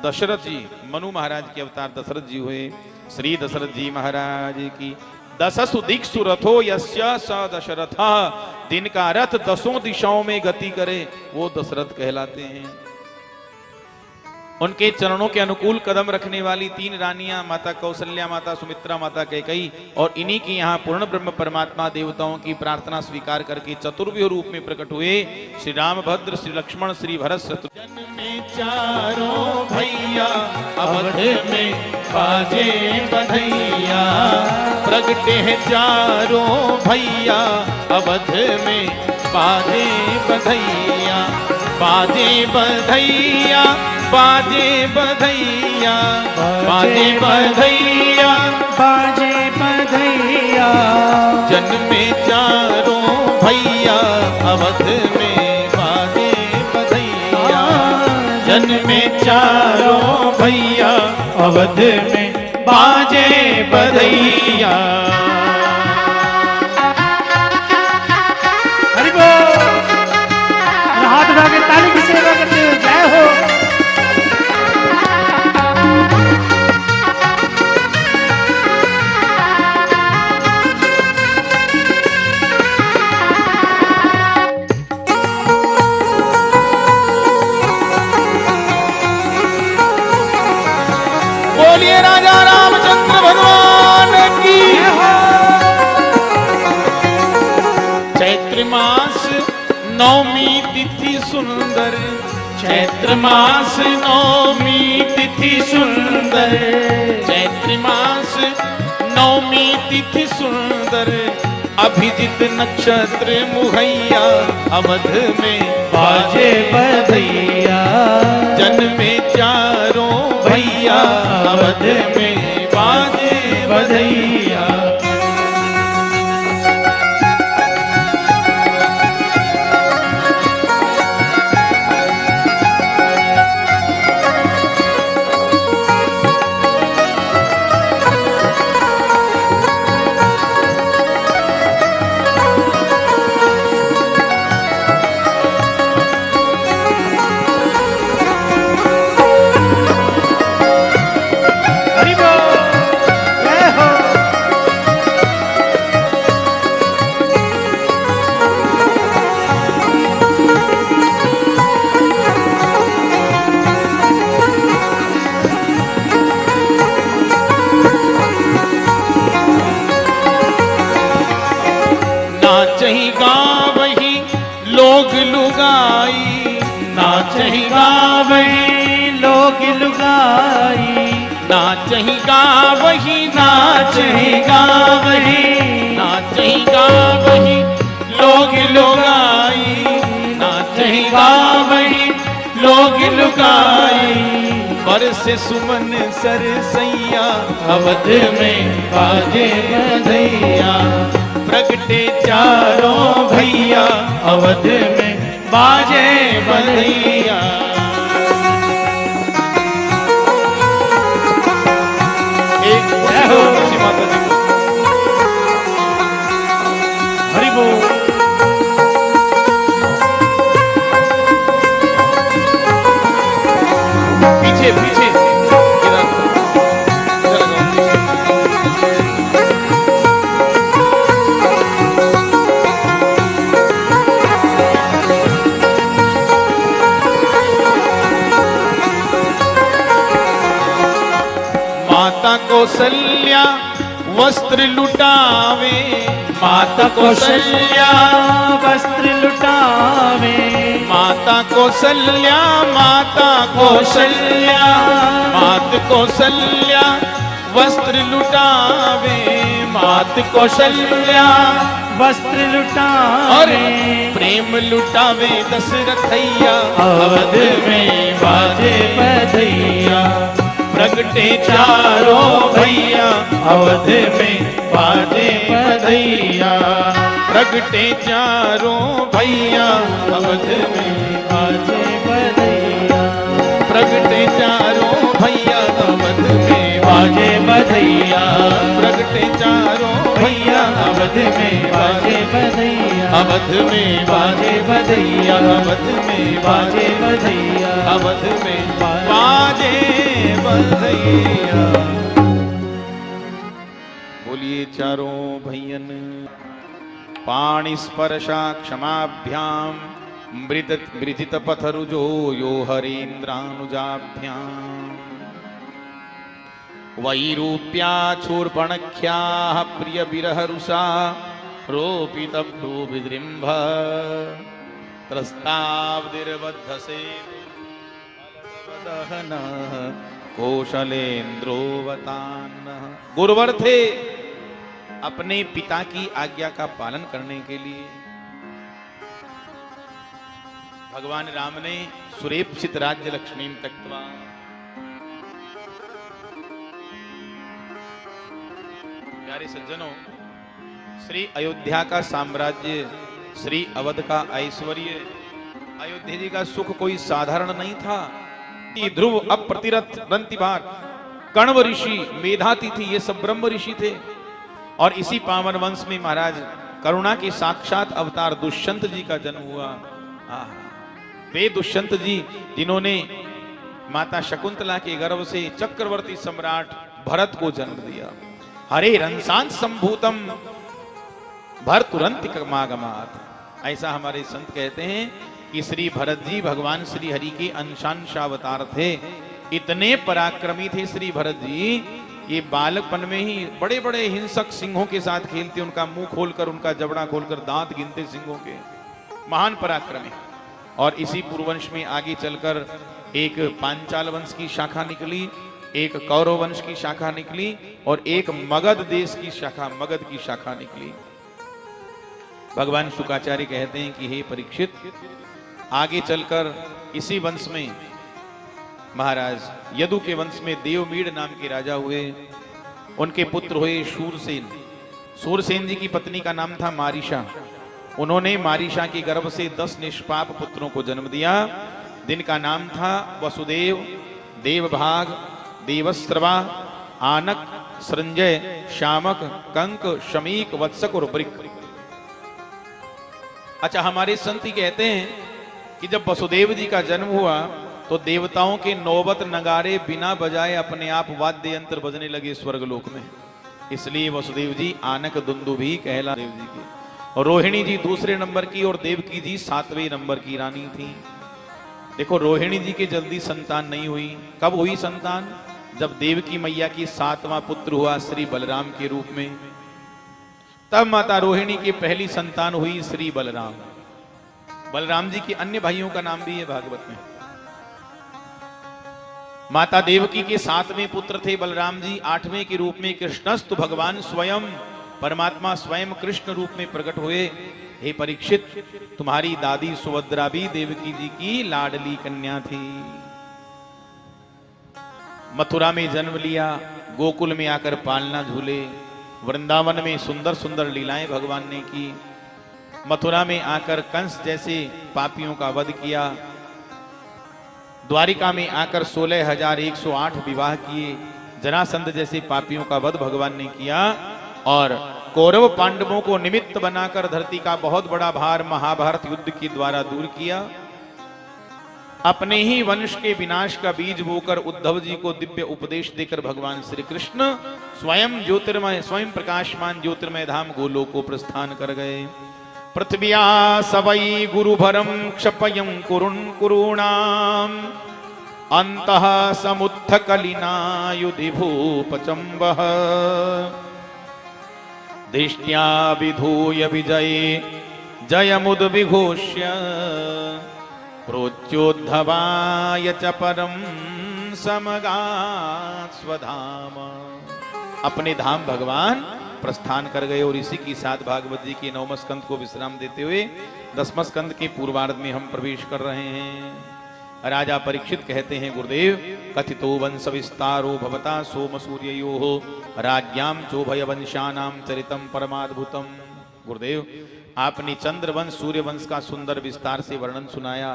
Speaker 1: दशरथ जी, मनु महाराज के अवतार दशरथ जी हुए। श्री दशरथ जी महाराज की दशसु दिक्सु रथो यस्य स दशरथ, दिन का रथ दसों दिशाओं में गति करे वो दशरथ कहलाते हैं। उनके चरणों के अनुकूल कदम रखने वाली 3 रानियां, माता कौशल्या, माता सुमित्रा, माता कैकेयी, और इन्हीं की यहाँ पूर्ण ब्रह्म परमात्मा देवताओं की प्रार्थना स्वीकार करके चतुर्व्यूह रूप में प्रकट हुए श्री राम भद्र, श्री लक्ष्मण, श्री भरत, शत्रुघ्न में चारों भैया, अवध में बाजे बधैया, प्रगटे हैं चारों भैया, अवध में बाजे बधैया, बाजे बधैया, बाजे बधैया, बाजे बधैया,
Speaker 6: बाजे बधैया,
Speaker 1: जन्मे चारों भैया, अवध में बाजे बधैया, जन्मे चारों भैया,
Speaker 6: अवध में बाजे
Speaker 1: बधैया।
Speaker 6: हरि बोल। हाथ उठा के ताली की सेवा करते हुए जय हो।
Speaker 1: बोलिए राजा रामचंद्र भगवान की। चैत्र मास नवमी तिथि सुंदर, चैत्र मास नवमी तिथि सुंदर, चैत्र मास नवमी तिथि सुंदर, अभिजित नक्षत्र मुहैया, अवध में
Speaker 6: बाजे बधैया,
Speaker 1: जन्मे चारों भैया, अवध में बाजे बधैया।
Speaker 6: हरि बोल। जय हो।
Speaker 1: नाचही गावही लोग लुगाई, नाचही गावही
Speaker 6: लोग लुगाई,
Speaker 1: नाचही गावही, नाचही
Speaker 6: गावही,
Speaker 1: नाचही गावही लोग लुगाई, नाचही गावही लोग लुगाई, बरस सुमन सरसैया, अवध में बाजे बधैया, प्रगटे चारों भैया, अवध में बाजे बधैया। एक तुलसी माता जी को
Speaker 6: हरि बोल।
Speaker 1: पीछे पीछे इधर इधर जाओ पीछे। माता कौशल्या वस्त्र लुटावे, माता कौशल्या
Speaker 6: वस्त्र लुटावे,
Speaker 1: माता कौशल्या, माता कौशल्या, मात कौशल्या वस्त्र लुटावे, मात कौशल्या
Speaker 6: वस्त्र
Speaker 1: और
Speaker 6: लुटावे,
Speaker 1: प्रेम लुटावे दशरथैया,
Speaker 6: अवध में बाजे बधैया,
Speaker 1: प्रगटे चारों भैया, अवध में बाजे बधैया, प्रगटे चारों भैया अवध में
Speaker 5: बाजे बधैया,
Speaker 1: प्रगटे चारों भैया अवध में
Speaker 5: बाजे बधैया,
Speaker 1: प्रगटे चारों भैया
Speaker 5: अवध में बाजे बधैया,
Speaker 1: अवध में
Speaker 5: बाजे बधैया,
Speaker 1: अवध में
Speaker 5: बाजे बधैया,
Speaker 1: अवध में बाजे बधैया। बोलिए चारों भैयन। पाणि स्पर्शा क्षमाभ्याम मृदित पथरुजो यो हरेन्द्रानुजाभ्याम वैरूप्या चूर्पणख्याः प्रिय विरहरुषा रोपित भ्रूभिजृम्भ त्रस्ताब्दिर्बद्धसे दहनः कौशलेन्द्रोवतान्नः। गुरुवर थे अपने पिता की आज्ञा का पालन करने के लिए भगवान राम ने सुरेप्सित राज्य लक्ष्मी त्यक्त्वा प्यारे सज्जनों, श्री अयोध्या का साम्राज्य, श्री अवध का ऐश्वर्य, अयोध्या जी का सुख कोई साधारण नहीं था। ध्रुव, अप्रतिरथ, रंतिभार, कण्व ऋषि, मेधातिथि, ये सब ब्रह्म ऋषि थे। और इसी पावन वंश में महाराज करुणा के साक्षात अवतार दुष्यंत जी का जन्म हुआ। वे दुष्यंत जी जिन्होंने माता शकुंतला के गर्भ से चक्रवर्ती सम्राट भरत को जन्म दिया। हरे रंसांत संभूतम भरतुरंतिकमागमात्। ऐसा हमारे संत कहते हैं कि श्री भरत जी भगवान श्री हरि के अंशांशावतार थे। इतने पराक्रमी थे श्री भरत जी, ये बालकपन में ही बड़े बड़े हिंसक सिंहों के साथ खेलते, उनका मुंह खोलकर, उनका जबड़ा खोलकर दांत गिनते सिंहों के। महान पराक्रमी। और इसी पूर्ववंश में आगे चलकर एक पांचाल वंश की शाखा निकली, एक कौरव वंश की शाखा निकली और एक मगध देश की शाखा, मगध की शाखा निकली। भगवान शुकाचार्य कहते हैं कि हे परीक्षित, आगे चलकर इसी वंश में महाराज यदु के वंश में देवमीड़ नाम के राजा हुए। उनके पुत्र हुए शूरसेन। शूरसेन जी की पत्नी का नाम था मारीशा। उन्होंने मारीशा के गर्भ से 10 निष्पाप पुत्रों को जन्म दिया, जिनका नाम था वसुदेव, देवभाग, देवस्त्रवा, आनक, संजय, शामक, कंक, शमीक, वत्सक और वृक। अच्छा, हमारे संत ही कहते हैं कि जब वसुदेव जी का जन्म हुआ तो देवताओं के नौबत नगारे बिना बजाए अपने आप वाद्य यंत्र बजने लगे स्वर्गलोक में। इसलिए वसुदेव जी आनक दुंदुभी कहला देव जी के। और रोहिणी जी दूसरे नंबर की और देवकी जी 7वें नंबर की रानी थी। देखो, रोहिणी जी के जल्दी संतान नहीं हुई। कब हुई संतान? जब देवकी मैया की 7वां पुत्र हुआ श्री बलराम के रूप में, तब माता रोहिणी की पहली संतान हुई श्री बलराम। बलराम जी के अन्य भाइयों का नाम भी है भागवत में। माता देवकी के 7वें पुत्र थे बलराम जी। 8वें के रूप में कृष्णस्तु भगवान स्वयं, परमात्मा स्वयं कृष्ण रूप में प्रकट हुए। हे परीक्षित, तुम्हारी दादी सुभद्रा भी देवकी जी की लाडली कन्या थी। मथुरा में जन्म लिया, गोकुल में आकर पालना झूले, वृंदावन में सुंदर सुंदर लीलाएं भगवान ने की। मथुरा में आकर कंस जैसे पापियों का वध किया। द्वारिका में आकर 16,108 विवाह किए। जरासंध जैसे पापियों का वध भगवान ने किया। और कौरव पांडवों को निमित्त बनाकर धरती का बहुत बड़ा भार महाभारत युद्ध के द्वारा दूर किया। अपने ही वंश के विनाश का बीज बोकर उद्धव जी को दिव्य उपदेश देकर भगवान श्री कृष्ण स्वयं ज्योतिर्मय, स्वयं प्रकाशमान ज्योतिर्मय धाम गोलोक को प्रस्थान कर गए। पृथ्व्या सवै गुरुभरम क्षपयं कुरुन् कुरूणाम अंतः समुत्थ कलिना युधि भूपचम्बः धिष्ण्या विधूय विजये जयमुद्विघोष्य प्रोच्योद्धवाय च परम समगात् स्वधाम। अपने धाम भगवान प्रस्थान कर गए। और इसी के साथ भागवत जी के 9वें स्कंद को विश्राम देते हुए 10वें स्कंद के पूर्वार्ध में हम प्रवेश कर रहे हैं। राजा परीक्षित कहते हैं, गुरुदेव, कथितो वंश विस्तारो भवता सोम सूर्ययोः राज्ञां चोभय वंशानां चरितम परमाद्भुतम। गुरुदेव, आपने चंद्रवंश सूर्यवंश का सुंदर विस्तार से वर्णन सुनाया,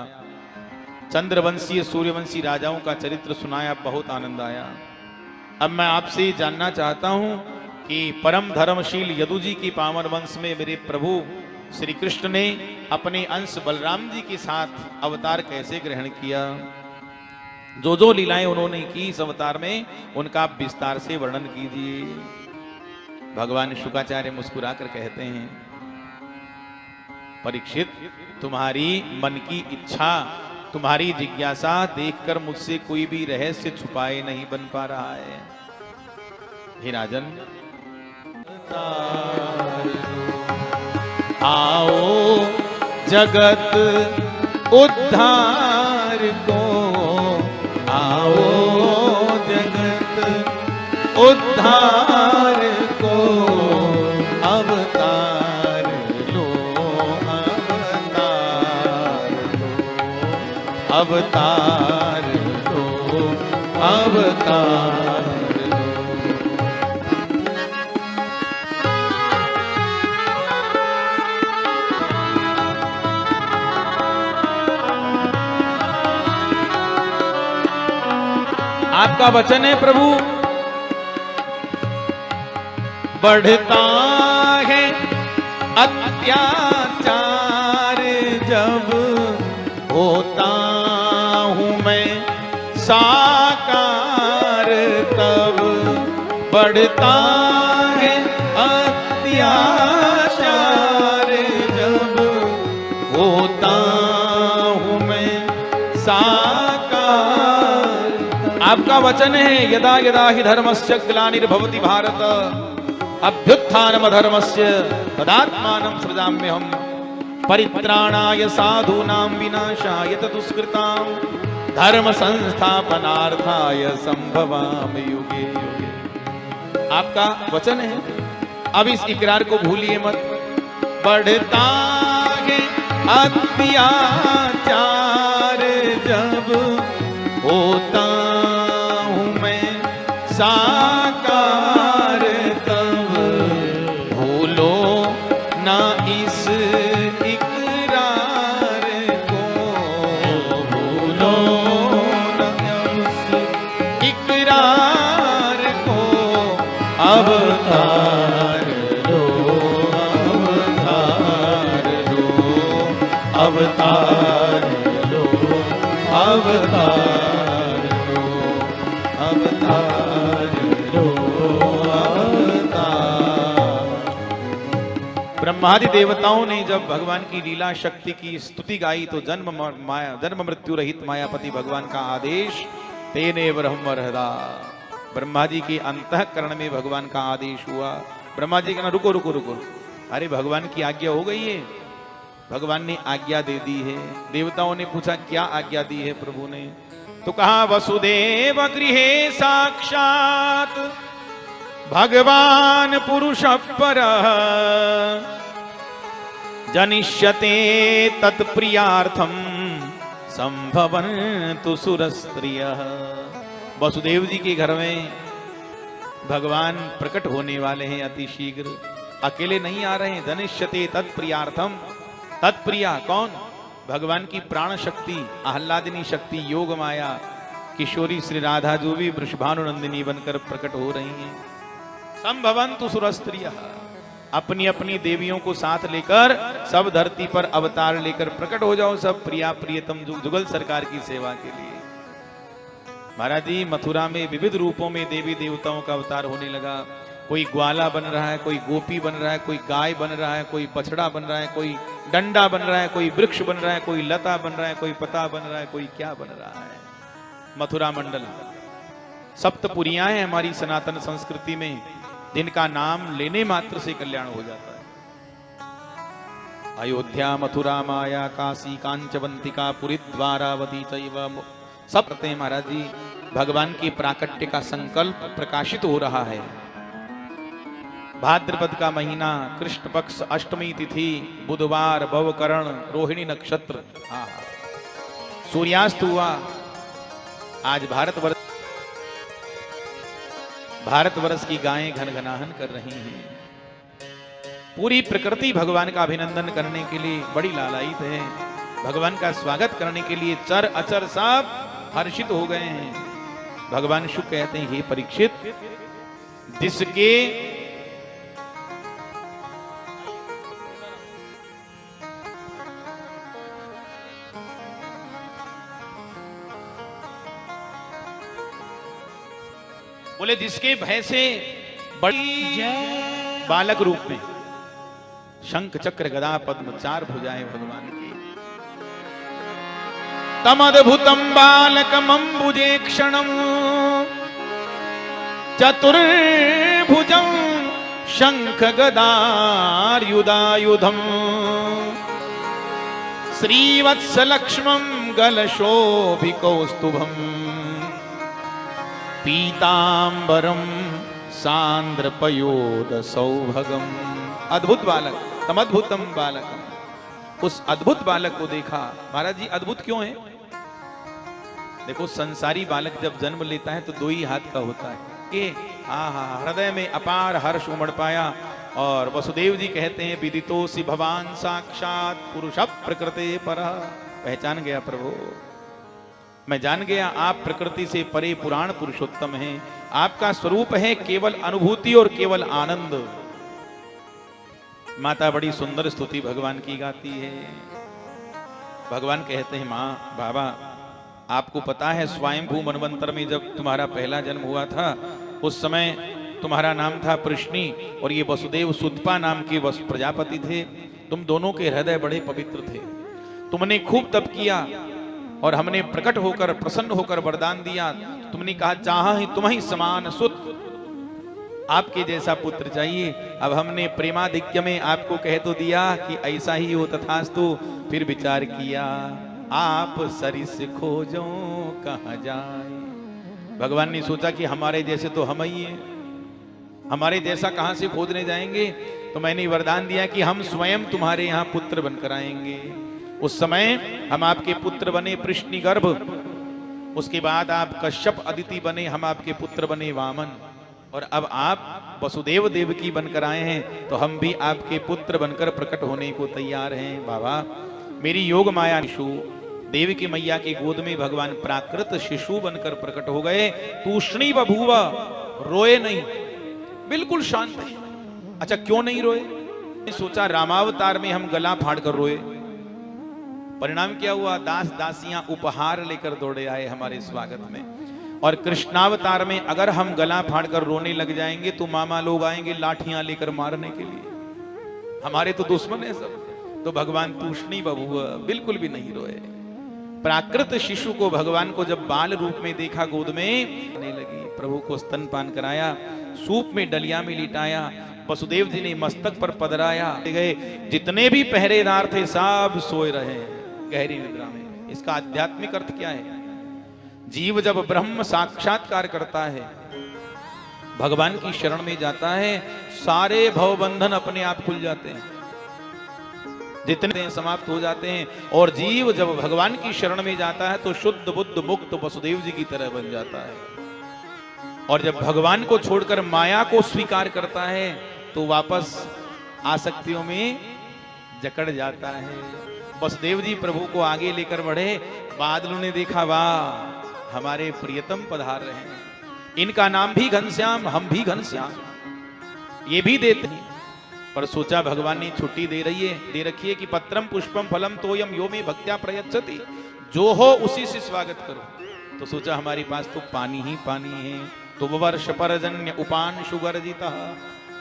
Speaker 1: चंद्रवंशीय सूर्यवंशी राजाओं का चरित्र सुनाया, बहुत आनंद आया। अब मैं आपसे जानना चाहता हूं कि परम धर्मशील यदु जी की पावन वंश में मेरे प्रभु श्री कृष्ण ने अपने अंश बलराम जी के साथ अवतार कैसे ग्रहण किया, जो जो लीलाएं उन्होंने की इस अवतार में, उनका आप विस्तार से वर्णन कीजिए। भगवान शुकाचार्य मुस्कुराकर कहते हैं, परीक्षित, तुम्हारी मन की इच्छा, तुम्हारी जिज्ञासा देखकर मुझसे कोई भी रहस्य छुपाए नहीं बन पा रहा है। हे राजन, आओ जगत उद्धार को, आओ जगत उद्धार को, अवतार लो, अवतार लो, अवतार लो, अवतार लो। आपका वचन है प्रभु, बढ़ता है अत्याचार जब होता हूं मैं साकार, तब बढ़ता है अत्याचार जब होता हूं मैं साकार। आपका वचन है, यदा यदा हि धर्मस्य ग्लानिर्भवति भारत अभ्युत्थानम धर्मस्य तदात्मानं सृजाम्यहम्, परित्राणाय साधूनां विनाशाय च दुष्कृतां धर्म संस्थापनार्थाय संभवामि युगे युगे। आपका वचन है, अब इस इकरार को भूलिए मत। बढ़ता है अत्याचार जब होता हूं मैं साकार, तब भूलो ना इस इकरार को, भूलो ना इस इकरार को, अवतार लो, अवतार लो, अवतार लो, अवतार लो, अवतार लो, अवतार। ब्रह्मादि देवताओं ने जब भगवान की लीला शक्ति की स्तुति गाई तो जन्म मृत्यु रहित मायापति भगवान का आदेश, तेने ब्रह्म रहदा, ब्रह्मा जी के अंतःकरण में भगवान का आदेश हुआ। ब्रह्मा जी कहना, रुको रुको रुको, अरे भगवान की आज्ञा हो गई है, भगवान ने आज्ञा दे दी है। देवताओं ने पूछा, क्या आज्ञा दी है प्रभु ने? तो कहा, वसुदेव गृहे साक्षात भगवान पुरुष परः जनिष्यते तत्प्रियार्थम संभवन्तु सुरस्त्रियः। वसुदेव जी के घर में भगवान प्रकट होने वाले हैं अति शीघ्र, अकेले नहीं आ रहे हैं। जनिष्यते तत्प्रियार्थम, तत्प्रिया कौन? भगवान की प्राण शक्ति, आह्लादिनी शक्ति, योग माया, किशोरी श्री राधा जो भी वृषभानुनंदिनी बनकर प्रकट हो रही हैं। संभवन्तु सुरस्त्रियः, अपनी अपनी देवियों को साथ लेकर सब धरती पर अवतार लेकर प्रकट हो जाओ, सब प्रिया प्रियतम जुगल सरकार की सेवा के लिए। महाराज जी, मथुरा में विविध रूपों में देवी देवताओं का अवतार होने लगा। कोई ग्वाला बन रहा है, कोई गोपी बन रहा है, कोई गाय बन रहा है, कोई बछड़ा बन रहा है, कोई डंडा बन रहा है, कोई वृक्ष बन रहा है, कोई लता बन रहा है, कोई पता बन रहा है, कोई क्या बन रहा है। मथुरा मंडल सप्तपुरियां हैं हमारी सनातन संस्कृति में, जिनका नाम लेने मात्र से कल्याण हो जाता है। अयोध्या, मथुरा, माया, काशी, कांचवंतिका, पुरी, द्वारावती चैव, सब करते हैं महाराज जी। भगवान की प्राकट्य का संकल्प प्रकाशित हो रहा है। भाद्रपद का महीना, कृष्ण पक्ष, अष्टमी तिथि, बुधवार, भवकरण, रोहिणी नक्षत्र, सूर्यास्त हुआ। आज भारतवर्ष की गायें घनघनाहन कर रही हैं। पूरी प्रकृति भगवान का अभिनंदन करने के लिए बड़ी लालायित है। भगवान का स्वागत करने के लिए चर अचर सब हर्षित हो गए हैं। भगवान शुक कहते हैं, हे परीक्षित, जिसके बोले जिसके भय से बड़ी बालक रूप में शंख चक्र गदा पद्म चार भुजाएं भगवान की, तमद्भुतम बालकम अम्बुजे क्षणम चतुर्भुजम शंख गदायुधायुधम श्रीवत्सलक्ष्मं गलशोभिकौस्तुभम पीतांबरम सांद्रपयोद सौभगम। अद्भुत बालक, तमद्भुतम बालकम। उस अद्भुत बालक को देखा। महाराज जी अद्भुत क्यों है? देखो, संसारी बालक जब जन्म लेता है तो दो ही हाथ का होता है कि हृदय में अपार हर्ष उमड़ पाया। और वसुदेव जी कहते हैं, विदितोसि भवान साक्षात पुरुष प्रकृते परः। पहचान गया प्रभु, मैं जान गया आप प्रकृति से परे पुराण पुरुषोत्तम हैं। आपका स्वरूप है केवल अनुभूति और केवल आनंद। माता बड़ी सुंदर स्तुति भगवान की गाती है। भगवान कहते हैं, माँ बाबा, आपको पता है स्वयंभू मनवंतर में जब तुम्हारा पहला जन्म हुआ था उस समय तुम्हारा नाम था प्रश्नी और ये वसुदेव सुतपा नाम के प्रजापति थे। तुम दोनों के हृदय बड़े पवित्र थे। तुमने खूब तप किया और हमने प्रकट होकर प्रसन्न होकर वरदान दिया। तुमने कहा, चाहा ही तुम्हें समान सुत, आपके जैसा पुत्र चाहिए। अब हमने प्रेमाधिक्य में आपको कह तो दिया कि ऐसा ही हो तथास्तु। फिर विचार किया, आप सरिस खोजो कहाँ जाए। भगवान ने सोचा कि हमारे जैसे तो हम ही हैं, हमारे जैसा कहां से खोजने जाएंगे। तो मैंने वरदान दिया कि हम स्वयं तुम्हारे यहाँ पुत्र बनकर आएंगे। उस समय हम आपके पुत्र बने पृश्निगर्भ, उसके बाद आप कश्यप अदिति बने, हम आपके पुत्र बने वामन, और अब आप वसुदेव देवकी बनकर आए हैं तो हम भी आपके पुत्र बनकर प्रकट होने को तैयार हैं। बाबा, मेरी योग माया शिशु देवकी मैया की गोद में भगवान प्राकृत शिशु बनकर प्रकट हो गए। तूष्णी बभूवा, रोए नहीं, बिल्कुल शांत है। अच्छा, क्यों नहीं रोए? सोचा रामावतार में हम गला फाड़ कर रोए, परिणाम क्या हुआ? दास दासियां उपहार लेकर दौड़े आए हमारे स्वागत में। और कृष्णावतार में अगर हम गला फाड़ कर रोने लग जाएंगे तो मामा लोग आएंगे लाठियां लेकर मारने के लिए, हमारे तो दुश्मन है सब। तो भगवान तूष्णी बभूवा, बिल्कुल भी नहीं रोए। प्राकृत शिशु को भगवान को जब बाल रूप में देखा, गोद में आने लगी, प्रभु को स्तनपान कराया, सूप में डलिया में लिटाया, वसुदेव जी ने मस्तक पर पधराया गए। जितने भी पहरेदार थे सब सोए रहे गहरी निद्रा में। इसका आध्यात्मिक अर्थ क्या है? जीव जब ब्रह्म साक्षात्कार करता है, भगवान की शरण में जाता है, सारे भवबंधन अपने आप खुल जाते हैं, जितने समाप्त हो जाते हैं। और जीव जब भगवान की शरण में जाता है तो शुद्ध बुद्ध मुक्त वसुदेव जी की तरह बन जाता है। और जब भगवान को छोड़कर माया को स्वीकार करता है तो वापस आसक्तियों में जकड़ जाता है। वसुदेव जी प्रभु को आगे लेकर बढ़े, बादलों ने देखा, वाह हमारे प्रियतम पधार रहे हैं, इनका नाम भी घनश्याम, हम भी घनश्याम, ये भी देते हैं। पर सोचा भगवान ने छुट्टी दे रखी है कि पत्रम पुष्पम फलम तोयम यो में भक्त्या प्रयच्छति, जो हो उसी से स्वागत करो। तो सोचा हमारे पास तो पानी ही पानी है। तो वर्ष परजन्य उपान सुगर्जिता,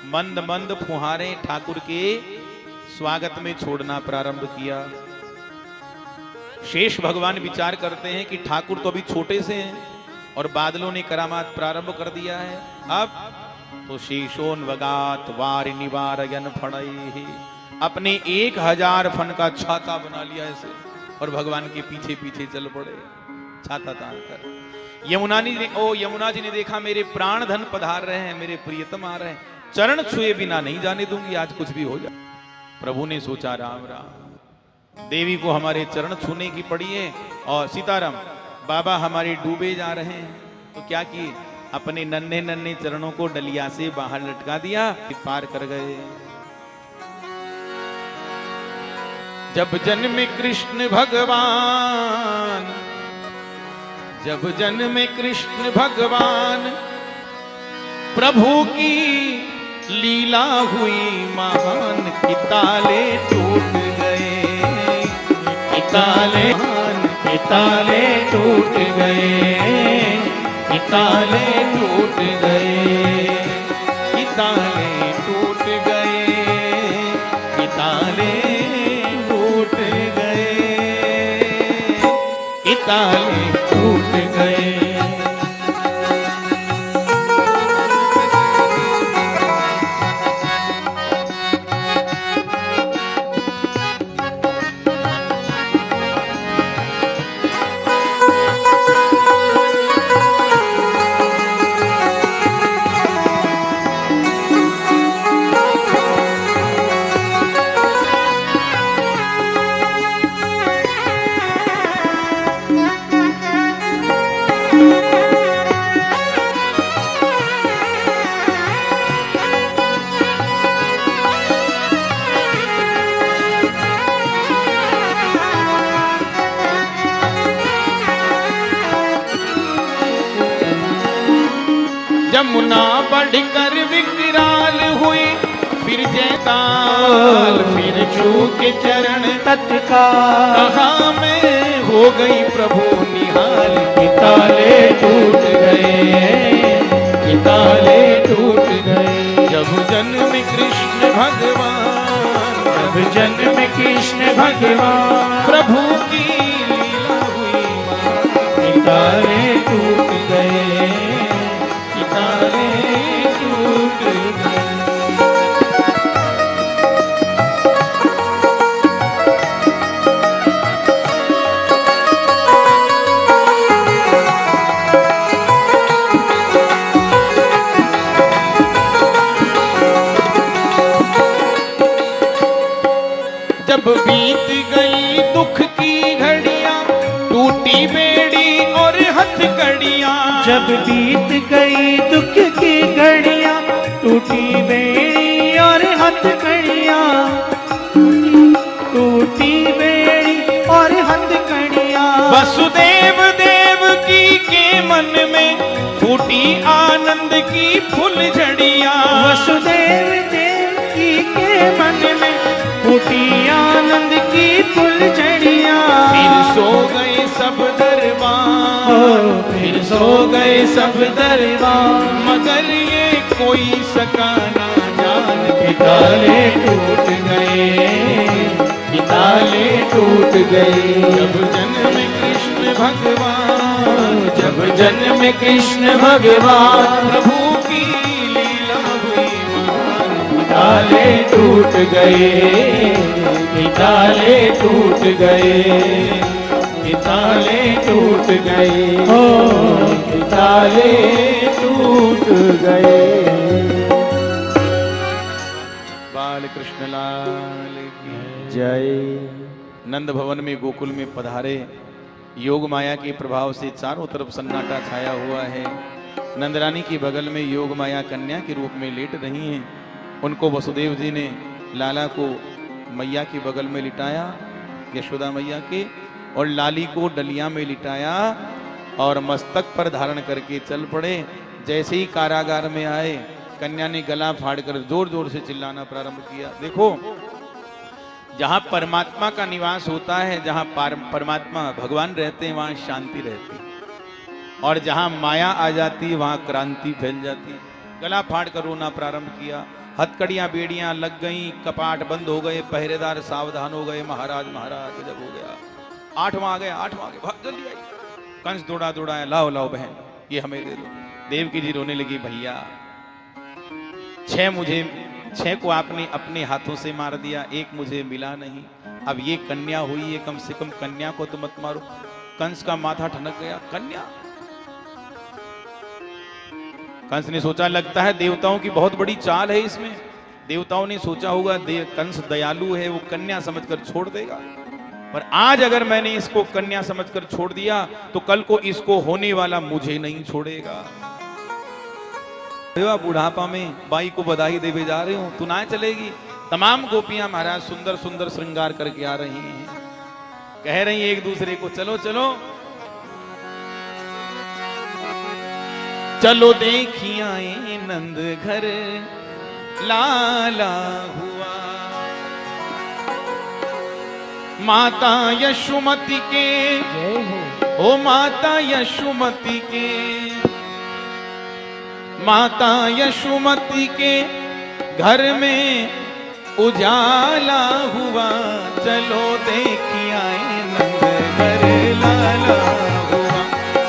Speaker 1: मंद मंद फुहारे ठाकुर के स्वागत में छोड़ना प्रारंभ किया। शेष भगवान विचार करते हैं कि ठाकुर तो अभी छोटे से हैं और बादलों ने करामात प्रारंभ कर दिया है। अब तो शेषोन्वगात वारि निवारयन फणैहि, अपने 1000 फन का छाता बना लिया ऐसे और भगवान के पीछे पीछे चल पड़े छाता तान कर। यमुना जी ने देखा मेरे प्राण धन पधार रहे हैं, मेरे प्रियतम आ रहे हैं, चरण छुए बिना नहीं जाने दूंगी, आज कुछ भी हो जाए। प्रभु ने सोचा, राम राम, देवी को हमारे चरण छूने की पड़ी है। और सीताराम, बाबा हमारे डूबे जा रहे हैं। तो क्या किए? अपने नन्हे नन्हे चरणों को डलिया से बाहर लटका दिया, पार कर गए। जब जन्मे कृष्ण भगवान, जब जन्मे कृष्ण भगवान, प्रभु की लीला हुई महान, कि ताले टूट गए, कि ताले टूट गए, कि ताले टूट गए, कि ताले टूट गए, कि ताले टूट गए, कि ताले टूट गए। जमुना बढ़कर विकराल हुई, फिर जैताल, फिर चूके चरण तत्काल, कहाँ में हो गई प्रभु निहाल, कि ताले टूट गए, कि ताले टूट गए। जब जन्म कृष्ण भगवान, जब जन्म कृष्ण भगवान, प्रभु की लीला हुई महान, कि ताले टूट गए, ताले टूट गए। जब बीत गई दुख की घड़ियां, टूटी बेड़ी और हथकड़ियां,
Speaker 6: जब बीत गई दुख की घड़ियां, टूटी बेड़ी और हथकड़ियां, टूटी बेड़ी और हथकड़ियां।
Speaker 1: वसुदेव देवकी के मन में फूटी आनंद की फुलझड़ियां,
Speaker 6: वसुदेव देवकी के मन में फूटी आनंद की फुलझड़ियां।
Speaker 1: फिर सो गए सब दरबार, फिर सो गए सब दरबार, मगर ये कोई सका ना जान, कि ताले टूट गए, कि ताले टूट गए। जब जन्म कृष्ण भगवान, जब जन्म कृष्ण भगवान, प्रभु की लीला हुई महान, ताले टूट गए, कि ताले टूट गए, कि ताले टूट गए, कि ताले टूट गए। बाल कृष्ण लाल की
Speaker 3: जय।
Speaker 1: नंद भवन में गोकुल में पधारे, योग माया के प्रभाव से चारों तरफ सन्नाटा छाया हुआ है। नंदरानी की बगल में योग माया कन्या के रूप में लेट रही हैं। उनको वसुदेव जी ने लाला को मैया के बगल में लिटाया, यशोदा मैया के, और लाली को डलिया में लिटाया और मस्तक पर धारण करके चल पड़े। जैसे ही कारागार में आए, कन्या ने गला फाड़कर जोर जोर से चिल्लाना प्रारंभ किया। देखो, जहां परमात्मा का निवास होता है, जहां परमात्मा भगवान रहते हैं, वहां शांति रहती है, और जहां माया आ जाती है वहां क्रांति फैल जाती है। गला फाड़ कर रोना प्रारंभ किया। हथकड़ियां बेड़ियां लग गईं, कपाट बंद हो गए, पहरेदार सावधान हो गए। महाराज महाराज जब हो गया, आठवां आ गया, भाग जल्दी आई। कंस दौड़ा दौड़ा है, लाओ लाओ बहन, ये हमें दे दो। देवकी जी रोने लगी, भैया 6 को आपने अपने हाथों से मार दिया, 1 मुझे मिला नहीं। अब ये कन्या हुई है, कम से कम कन्या को तो मत मारो। कंस का माथा ठनक गया, कन्या। कंस ने सोचा, लगता है देवताओं की बहुत बड़ी चाल है इसमें। देवताओं ने सोचा होगा कंस दयालु है, वो कन्या समझकर छोड़ देगा। पर आज अगर मैंने इसको कन्या समझकर छोड़ दिया तो कल को इसको होने वाला मुझे नहीं छोड़ेगा। बुढ़ापा में बाई को बधाई देवे जा रहे हो, तू ना चलेगी, तमाम गोपियां महाराज सुंदर सुंदर श्रृंगार करके आ रही हैं, कह रही हैं एक दूसरे को चलो चलो चलो देखिए आए नंद घर लाला हुआ। माता यशोमती के ओ माता यशोमती के, माता यशोमती के घर में उजाला हुआ। चलो देखिए आए नंद घर लाला हुआ,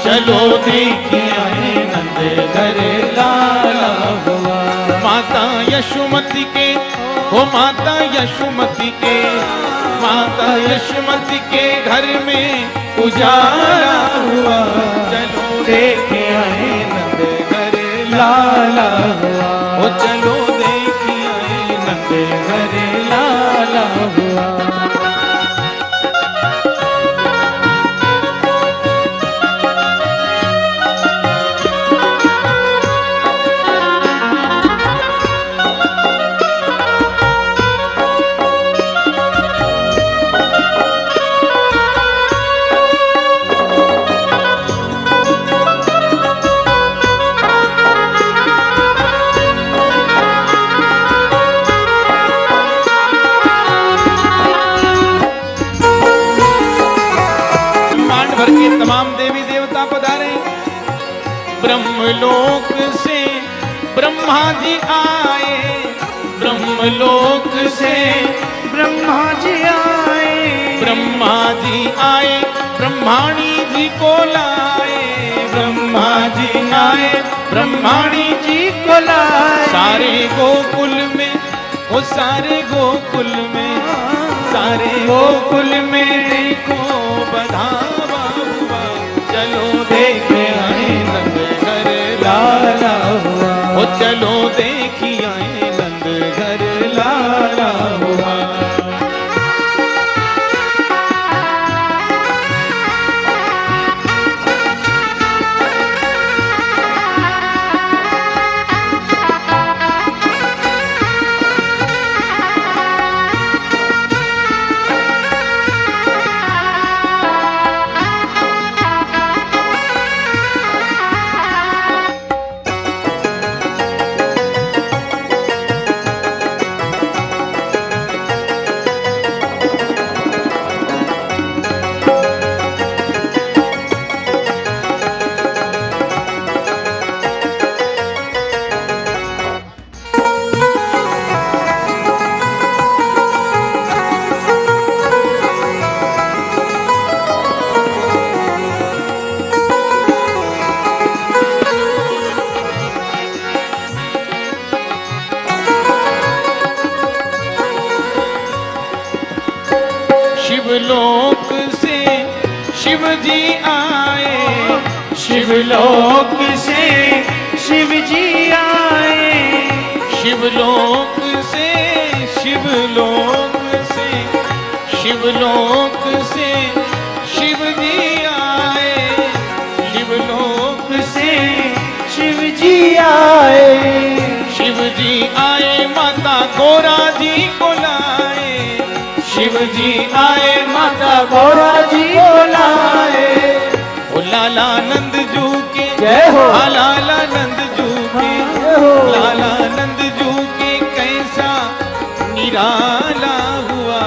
Speaker 1: चलो देखिए आए नंद घर लाला हुआ। माता यशोमती के ओ माता यशोमती के, माता यशोमती के घर में उजाला हुआ। चलो देखे आए नंद घर लाला हुआ, ओ चलो देखे आए नंद घर लाला हुआ। के तमाम देवी देवता पधारे। ब्रह्मलोक से ब्रह्मा जी आए, ब्रह्मलोक से
Speaker 6: ब्रह्मा जी आए,
Speaker 1: ब्रह्मा जी आए, ब्रह्माणी जी को लाए। ब्रह्मा जी आए, ब्रह्माणी जी को लाए। सारे गोकुल में वो सारे गोकुल में, सारे गोकुल में देखो बधावा हुआ। चलो देखे आए नंद घर लाला हुआ, ओ चलो देखिए आए नंद घर लाला हुआ। शिवलोक से शिव जी आए, शिवलोक से शिव जी आए। शिवलोक से शिवलोक से शिवलोक से शिव जी आए। शिवलोक से शिव जी आए। शिव जी आए माता गौरा जी को लाए। शिव जी आए माता गौरा जी को लाए। ओ लाला नंद जू के जय हो, लाला नंद जू के लाला नंद जू के कैसा निराला हुआ।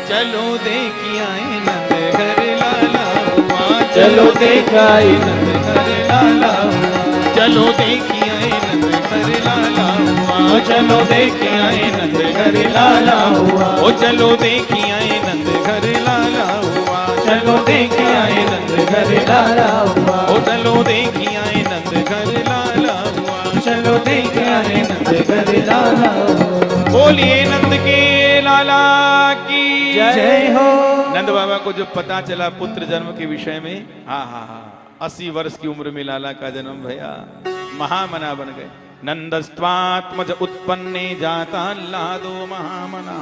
Speaker 1: चलो देखिए आए नंद घर लाला हुआ, चलो देखिए आए नंद घर लाला हुआ। चलो देखिए आए नंद घर लाला हुआ, चलो देखिए आए नंद घर लाला हुआ। ओ चलो देखिए आए नंद घर लाला हुआ, चलो देखिए आए नंद घर लाला हुआ। ओ चलो देखिए आए नंद घर लाला हुआ, चलो देखिए आए नंद घर लाला हुआ। बोलिए नंद के लाला की जय हो। नंद बाबा को जो पता चला पुत्र जन्म के विषय में, हाँ हाँ हाँ, 80 वर्ष की उम्र में लाला का जन्म भया, महामना बन गए। नंदस्त्वात्मज उत्पन्ने जाता लादो महामना।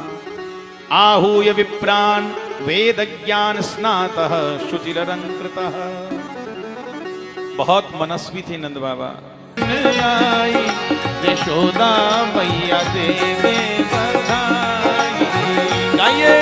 Speaker 1: आहूय विप्रान वेद ज्ञान स्नातः शुचिरलंकृतः। बहुत मनस्वी थे नंद बाबा। आई यशोदा मैया दे दे बधाई। गाइए